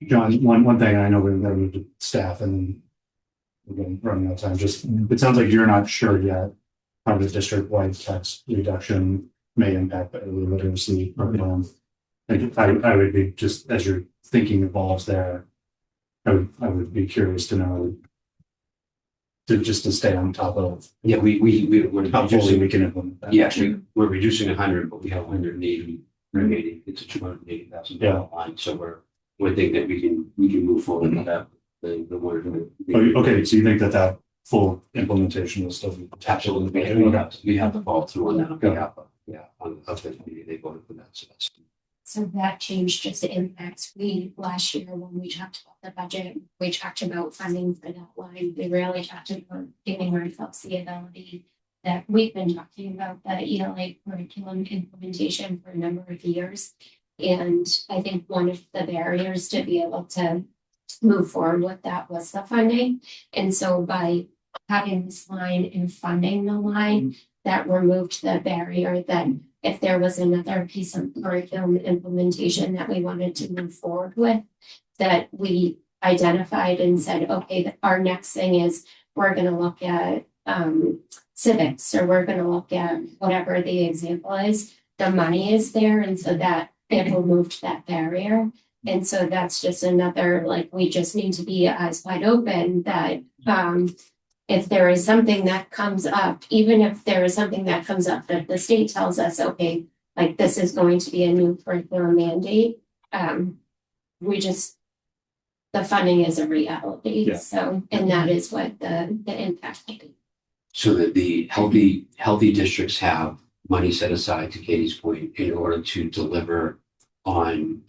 John, one thing, I know we're going to move to staff and we're running out of time. Just, it sounds like you're not sure yet how the district-wide tax reduction may impact the early literacy program. I would be, just as your thinking evolves there, I would be curious to know to stay on top of. Yeah, we're how fully we can implement that. Yeah, we're reducing 100, but we have 180 remaining. It's a $280,000 line. So we're thinking that we can move forward with that. The one. Okay, so you think that full implementation will still be Absolutely. We have to follow through on that on behalf of, on the committee, they voted for that. So that change just impacts, last year when we talked about the budget, we talked about funding for that line. We really talked about giving ourselves the ability that we've been talking about, the ELA curriculum implementation for a number of years. And I think one of the barriers to be able to move forward with that was the funding. And so by having this line and funding the line, that removed the barrier that if there was another piece of curriculum implementation that we wanted to move forward with, that we identified and said, okay, our next thing is we're going to look at civics, or we're going to look at whatever the example is. The money is there, and so that it removed that barrier. And so that's just another, like, we just need to be eyes wide open that if there is something that comes up, even if there is something that comes up that the state tells us, okay, like this is going to be a new curriculum mandate, the funding is a reality. Yeah. So, and that is what the impact will be. So that the healthy districts have money set aside, to Katie's point, in order to deliver on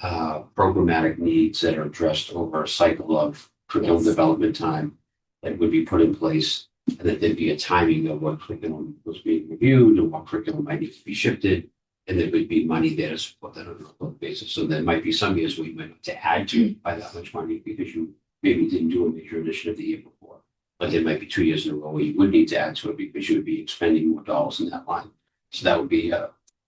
programmatic needs that are addressed over a cycle of curriculum development time that would be put in place, and that there'd be a timing of what curriculum was being reviewed and what curriculum might need to be shifted, and there would be money there to support that on a regular basis. So there might be some years where you might have to add to it by that much money because you maybe didn't do a major initiative the year before. But there might be 2 years in a row where you would need to add to it because you would be expending more dollars in that line. So that would be,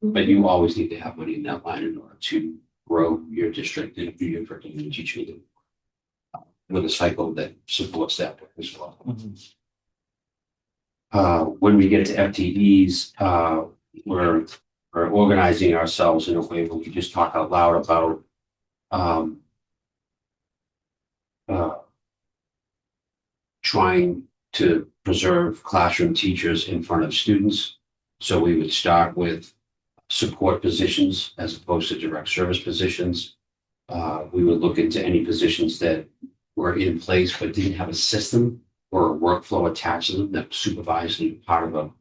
but you always need to have money in that line in order to grow your district and do your curriculum and teaching with a cycle that supports that as well. When we get to FTEs, we're or organizing ourselves in a way where we just talk out loud about um, uh, trying to preserve classroom teachers in front of students. So we would start with support positions as opposed to direct service positions. We would look into any positions that were in place but didn't have a system or a workflow attached to them that supervised and part of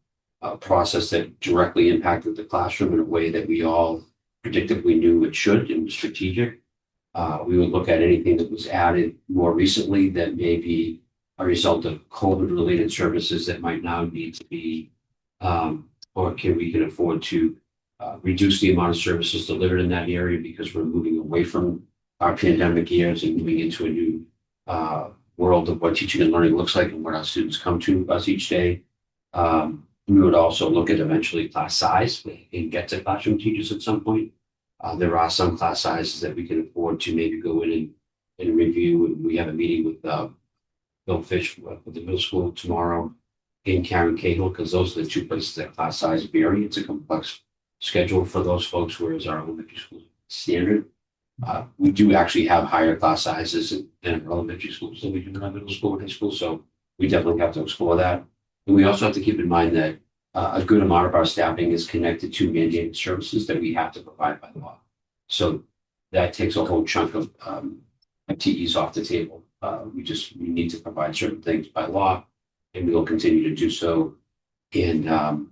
a process that directly impacted the classroom in a way that we all predictably knew it should and was strategic. We would look at anything that was added more recently that may be a result of COVID-related services that might now need to be, or we can afford to reduce the amount of services delivered in that area because we're moving away from our pandemic years and moving into a new world of what teaching and learning looks like and what our students come to us each day. We would also look at eventually class size and get to classroom teachers at some point. There are some class sizes that we can afford to maybe go in and review. And we have a meeting with Bill Fish with the middle school tomorrow and Karen Cahill, because those are the two places that class size vary. It's a complex schedule for those folks, whereas our elementary school standard. We do actually have higher class sizes in our elementary schools than we do in our middle school and high school. So we definitely have to explore that. And we also have to keep in mind that a good amount of our staffing is connected to mandated services that we have to provide by law. So that takes a whole chunk of TEs off the table. We need to provide certain things by law, and we will continue to do so. And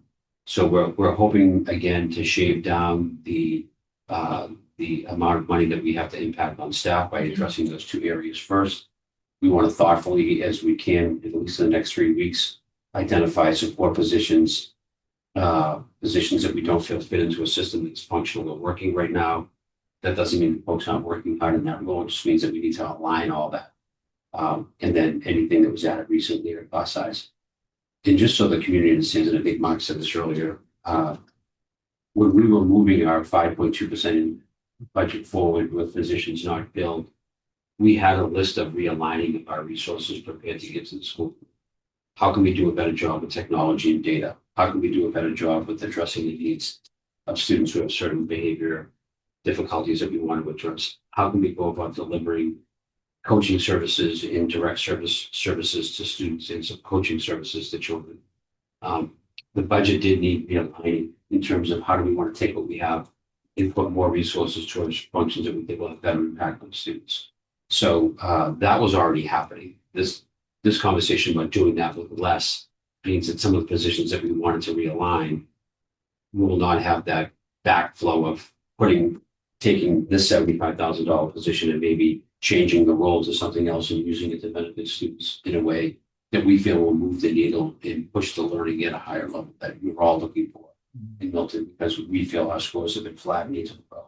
so we're hoping again to shave down the amount of money that we have to impact on staff by addressing those two areas first. We want to thoughtfully, as we can, at least in the next 3 weeks, identify support positions that we don't feel fit into a system that's functional or working right now. That doesn't mean folks aren't working hard in that role. It just means that we need to align all that. And then anything that was added recently or class size. And just so the community understands, and I think Mark said this earlier, when we were moving our 5.2% budget forward with positions not filled, we had a list of realigning of our resources prepared to get to the school. How can we do a better job with technology and data? How can we do a better job with addressing the needs of students who have certain behavior difficulties that we want to address? How can we go about delivering coaching services and direct services to students and some coaching services to children? The budget did need realigning in terms of how do we want to take what we have and put more resources towards functions that we think will have better impact on students. So that was already happening. This conversation about doing that with less means that some of the positions that we wanted to realign will not have that backflow of taking this $75,000 position and maybe changing the role to something else and using it to benefit students in a way that we feel will move the needle and push the learning at a higher level that we're all looking for in Milton, because we feel our scores have been flat and need to grow.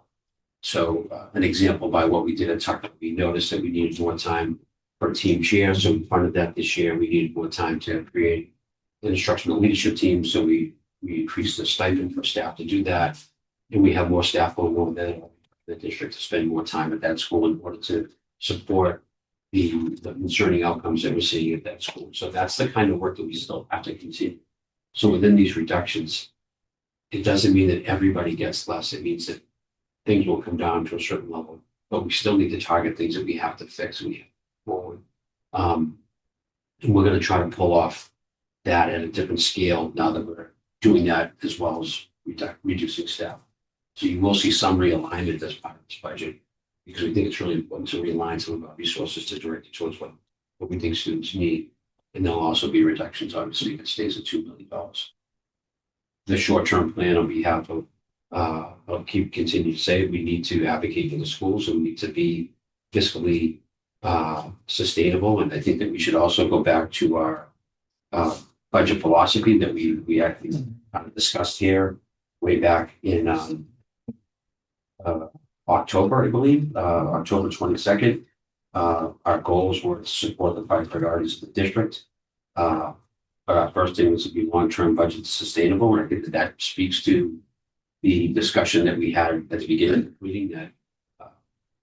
So an example by what we did at Tucker, we noticed that we needed more time for a team chair. So we funded that this year. We needed more time to create an instructional leadership team. So we increased the stipend for staff to do that. And we have more staff going on there in the district to spend more time at that school in order to support the concerning outcomes that we're seeing at that school. So that's the kind of work that we still have to continue. So within these reductions, it doesn't mean that everybody gets less. It means that things will come down to a certain level, but we still need to target things that we have to fix and we have to forward. And we're going to try to pull off that at a different scale now that we're doing that as well as reducing staff. So you will see some realignment as part of this budget, because we think it's really important to realign some of our resources to direct it towards what we think students need. And there'll also be reductions, obviously, if it stays at $2 million. The short-term plan on behalf of, I'll continue to say, we need to advocate for the schools and we need to be fiscally sustainable. And I think that we should also go back to our budget philosophy that we actually discussed here way back in October, I believe, October 22nd. Our goals were to support the 5 priorities of the district. But our first thing was to be long-term budget sustainable. And I think that speaks to the discussion that we had at the beginning of the meeting, that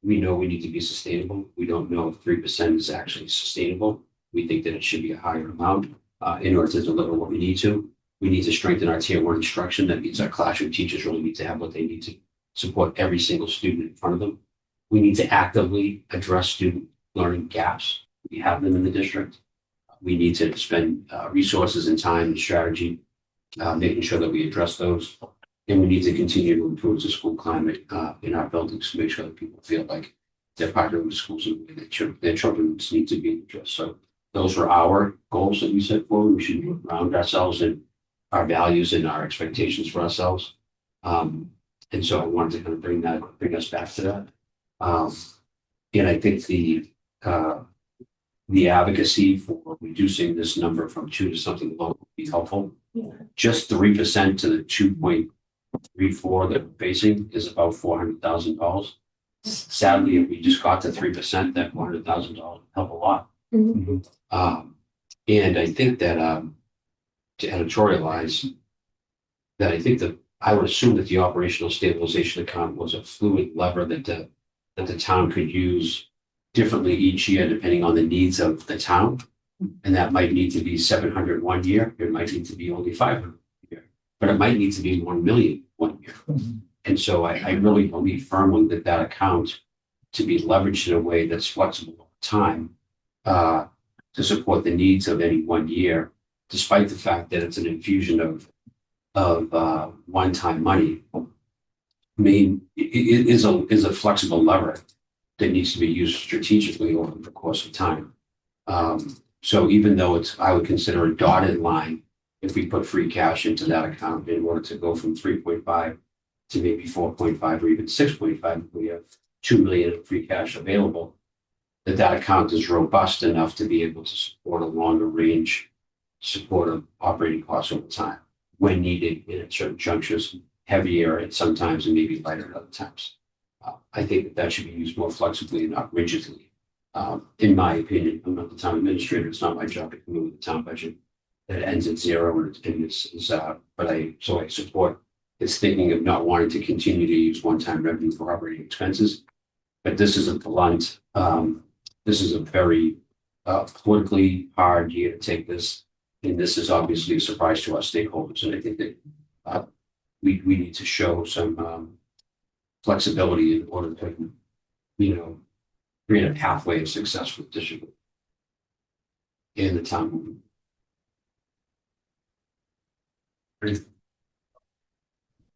we know we need to be sustainable. We don't know if 3% is actually sustainable. We think that it should be a higher amount in order to deliver what we need to. We need to strengthen our tier one instruction. That means our classroom teachers really need to have what they need to support every single student in front of them. We need to actively address student learning gaps. We have them in the district. We need to spend resources and time and strategy making sure that we address those. And we need to continue to improve the school climate in our buildings to make sure that people feel like they're partnering with schools in the way that their children need to be addressed. So those are our goals that we set forward. We should ground ourselves in our values and our expectations for ourselves. And so I wanted to kind of bring us back to that. And I think the advocacy for reducing this number from 2 to something low would be helpful. Yeah. Just 3% to the 2.34 that we're facing is about $400,000. Sadly, if we just got to 3%, that $400,000 would help a lot. Mhm. And I think that to editorialize, that I think that I would assume that the operational stabilization account was a fluid lever that the town could use differently each year depending on the needs of the town. And that might need to be 700 one year. It might need to be only 500 year, but it might need to be 1 million one year. And so I really believe firmly that account to be leveraged in a way that's flexible over time to support the needs of any 1 year, despite the fact that it's an infusion of one-time money. I mean, it is a flexible lever that needs to be used strategically over the course of time. So even though I would consider a dotted line if we put free cash into that account in order to go from 3.5 to maybe 4.5 or even 6.5, we have 2 million in free cash available, that account is robust enough to be able to support a longer range support of operating costs over time when needed in certain junctures, heavier at some times and maybe lighter at other times. I think that should be used more flexibly and not rigidly. In my opinion, I'm not the town administrator. It's not my job to come in with the town budget that ends at zero, and but I support its thinking of not wanting to continue to use one-time revenue for operating expenses. But this is a blunt. This is a very politically hard year to take this, and this is obviously a surprise to our stakeholders. And I think that we need to show some flexibility in order to, create a pathway of success for the district in the town movement.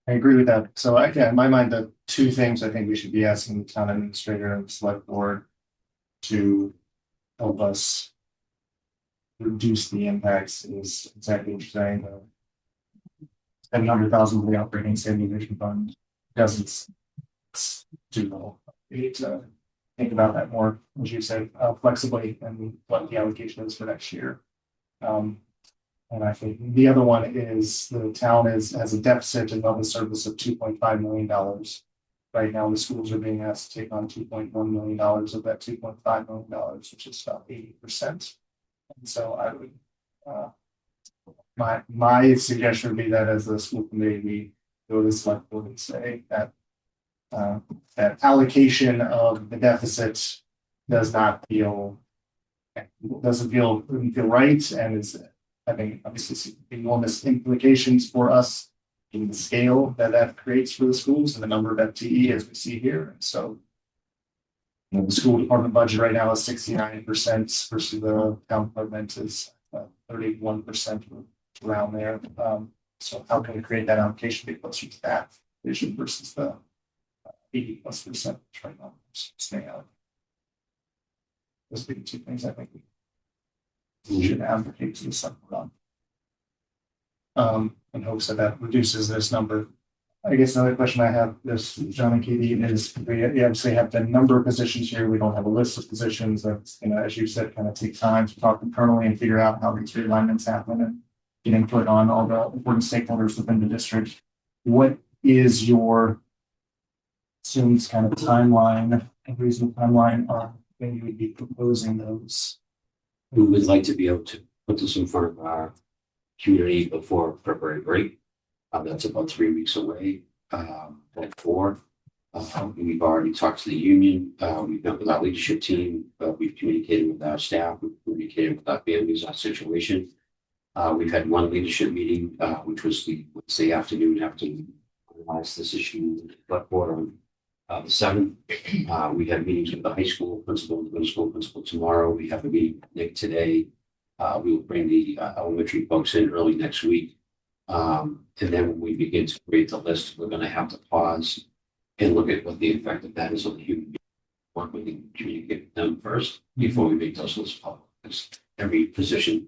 I agree with that. So again, in my mind, the two things I think we should be asking the town administrator and the select board to help us reduce the impacts is exactly what you're saying. The 700,000 for the operating stabilization fund doesn't do well. We need to think about that more, as you said, flexibly and what the allocation is for next year. And I think the other one is the town has a deficit in level service of $2.5 million. Right now, the schools are being asked to take on $2.1 million of that $2.5 million, which is about 80%. And so I would, my suggestion would be that as the school committee, we go to the select board and say that that allocation of the deficit doesn't feel right, and is having obviously enormous implications for us in the scale that creates for the schools and the number of FTE as we see here. And so, the school department budget right now is 69% versus the town department is 31% around there. So how can we create that allocation to be closer to that vision versus the 80+% right now staying out? Those would be the two things I think we should advocate to the select board in hopes that reduces this number. I guess another question I have is, John and Katie, is we obviously have the number of positions here. We don't have a list of positions. That's as you said, kind of take time to talk internally and figure out how these realignments happen and get input on all the important stakeholders within the district. What is your assumed kind of timeline, a reasonable timeline on when you would be proposing those? We would like to be able to put this in front of our community before February break. That's about 3 weeks away. At 4. We've already talked to the union. We've met with our leadership team. We've communicated with our staff. We've communicated with our families, our situation. We've had one leadership meeting, which was the Wednesday afternoon after we finalized this issue with the select board on the 7th. We have meetings with the high school principal, the middle school principal tomorrow. We have a meeting with Nick today. We will bring the elementary folks in early next week. And then when we begin to create the list, we're going to have to pause and look at what the effect of that is on the human being. Work with the communicate with them first before we make those lists public. Because every position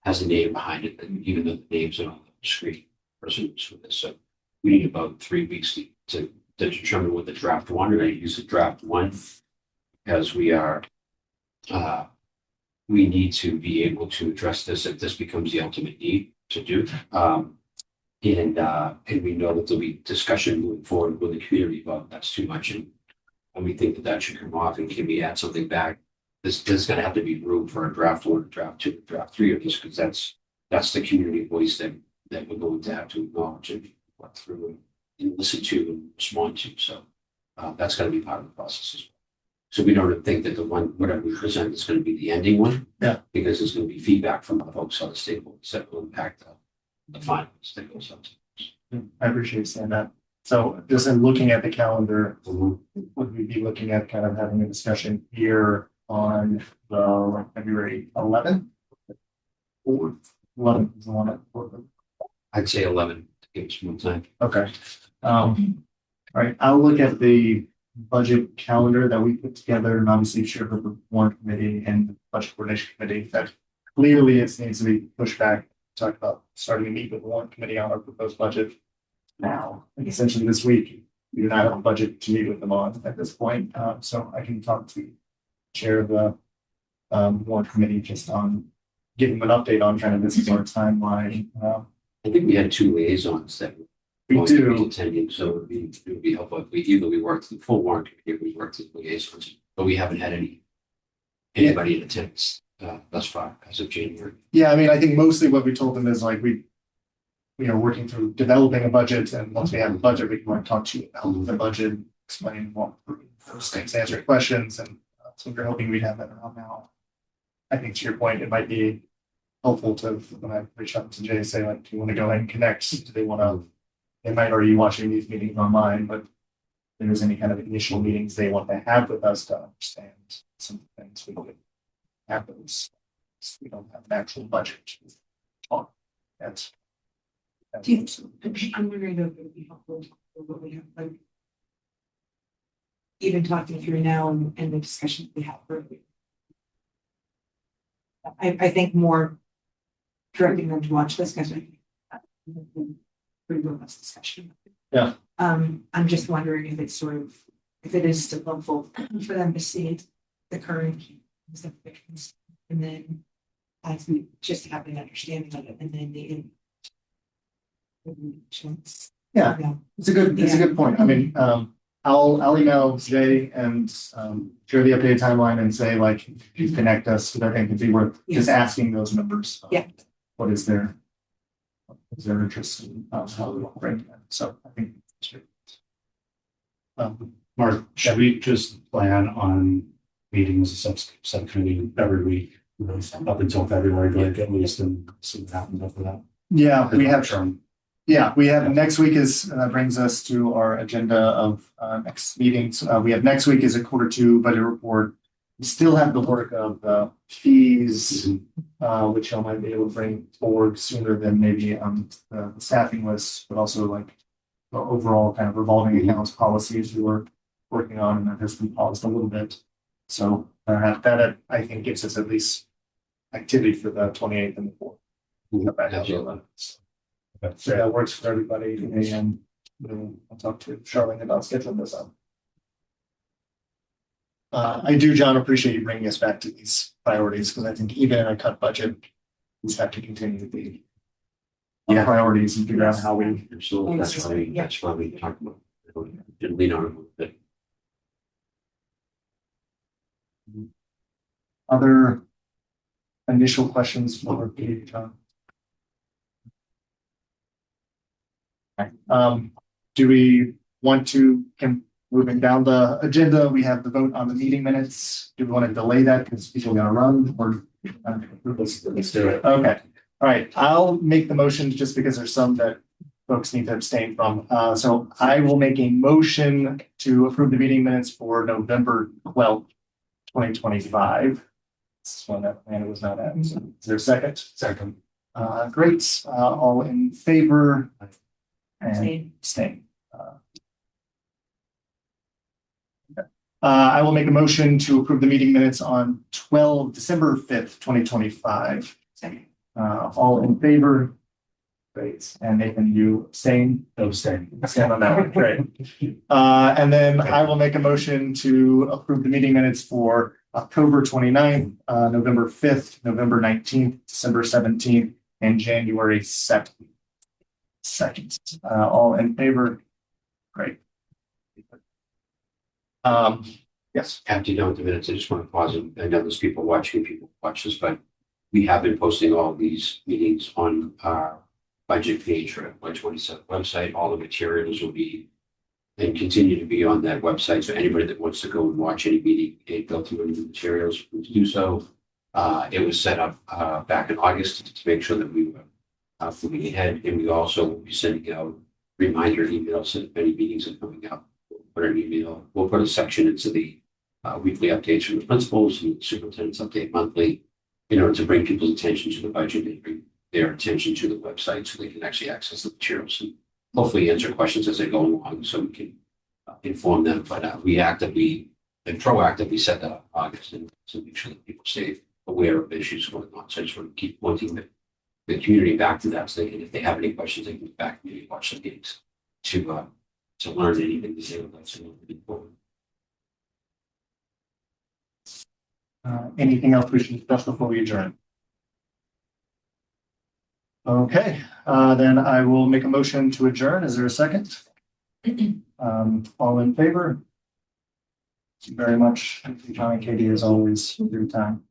has a name behind it, and even though the names are on the screen, person for this. So we need about 3 weeks to determine what the draft one. We're going to use the draft one because we need to be able to address this if this becomes the ultimate need to do. And we know that there'll be discussion moving forward with the community about that's too much, and we think that should come off. And can we add something back? There's going to have to be room for a draft one, draft two, draft three of this, because that's the community voice that we're going to have to acknowledge and work through and listen to and respond to. So that's going to be part of the process as well. So we don't think that the one, whatever we present is going to be the ending one. Yeah. Because there's going to be feedback from the folks on the stakeholders that will impact the final stakeholders. I appreciate you saying that. So just in looking at the calendar, Mhm. would we be looking at kind of having a discussion here on the February 11th? Or 11th is the one at 4th. I'd say 11 to give us more time. Okay. All right, I'll look at the budget calendar that we put together and obviously shared with the warrant committee and the budget coordination committee that clearly it needs to be pushed back. Talk about starting to meet with the warrant committee on our proposed budget now. Like essentially this week, we do not have a budget to meet with them on at this point. So I can talk to chair of the warrant committee just on giving them an update on kind of this is our timeline. I think we had 2 liaisons that We going to be do. attending, so it would be helpful if we worked the full warrant committee, we worked with liaisons, but we haven't had anybody in attendance thus far as of January. Yeah, I mean, I think mostly what we told them is like we are working through developing a budget, and once we have a budget, we can like talk to you about the budget, explain what those things, answer questions, and so we're hoping we'd have that around now. I think to your point, it might be helpful to when I reach out to Jay, say like, do you want to go ahead and connect? Do they want to? They might already be watching these meetings online, but if there's any kind of initial meetings they want to have with us to understand some things we could have those. We don't have an actual budget to talk. That's I'm wondering if it would be helpful for what we have, like. Even talking through now and the discussion we have earlier. I think more directing them to watch this because I think pretty robust discussion. Yeah. I'm just wondering if it's sort of, if it is still helpful for them to see the current stuff, and then as we just have an understanding of it, and then the. Yeah. It's a good point. I mean, I'll email Jay and share the updated timeline and say like, you connect us, because I think it'd be worth just asking those members. Yeah. What is their interest in how we operate? So I think it's good. Mark, should we just plan on meeting as a subcommittee every week up until February, like at least, and see what happens after that? Yeah, we have. Term. Yeah, we have next week is brings us to our agenda of next meetings. We have next week is a Q2 budget report. We still have the work of the fees, which I might be able to bring forward sooner than maybe the staffing list, but also like the overall kind of revolving accounts policies we were working on, and that has been paused a little bit. So that I think gives us at least activity for the 28th and the 4th. Absolutely. So that works for everybody, and I'll talk to Charlene about scheduling this up. I do, John, appreciate you bringing us back to these priorities, because I think even in a cut budget, we have to continue to be on priorities and figure out how we. Absolutely, that's why we talked about it. Didn't lean on it a little bit. Other initial questions for you, John? Do we want to, moving down the agenda, we have the vote on the meeting minutes. Do we want to delay that because people are going to run, or? Let's do it. Okay, All right, I'll make the motion just because there's some that folks need to abstain from. So I will make a motion to approve the meeting minutes for November 12th, 2025. This is one that Amanda was not at. So is there a second? Second. Great. All in favor? And Abstain. abstain. I will make a motion to approve the meeting minutes on December 5th, 2025. Second. All in favor? Great. And Nathan, you abstain? Abstain. Stand on that one. Great. And then I will make a motion to approve the meeting minutes for October 29th, November 5th, November 19th, December 17th, and January 2nd. All in favor? Great. Yes. After you're done with the minutes, I just want to pause. I know there's people watching, people watch this, but we have been posting all these meetings on our budget page for FY27 website. All the materials will be and continue to be on that website. So anybody that wants to go and watch any meeting and go through any of the materials, to do so. It was set up back in August to make sure that we were moving ahead, and we also will be sending out reminder emails if any meetings are coming up. We'll put an email. We'll put a section into the weekly updates from the principals and superintendent's update monthly, in order to bring people's attention to the budget and bring their attention to the website so they can actually access the materials and hopefully answer questions as they go along so we can inform them. But we actively and proactively set that up in August and to make sure that people stay aware of issues going on. So I just want to keep pointing the community back to that. So they can, if they have any questions, they can get back and maybe watch the meetings to learn anything to say about something forward. Anything else we should discuss before we adjourn? Okay, then I will make a motion to adjourn. Is there a second? All in favor? Thank you very much. Thank you, John and Katie, as always, for your time.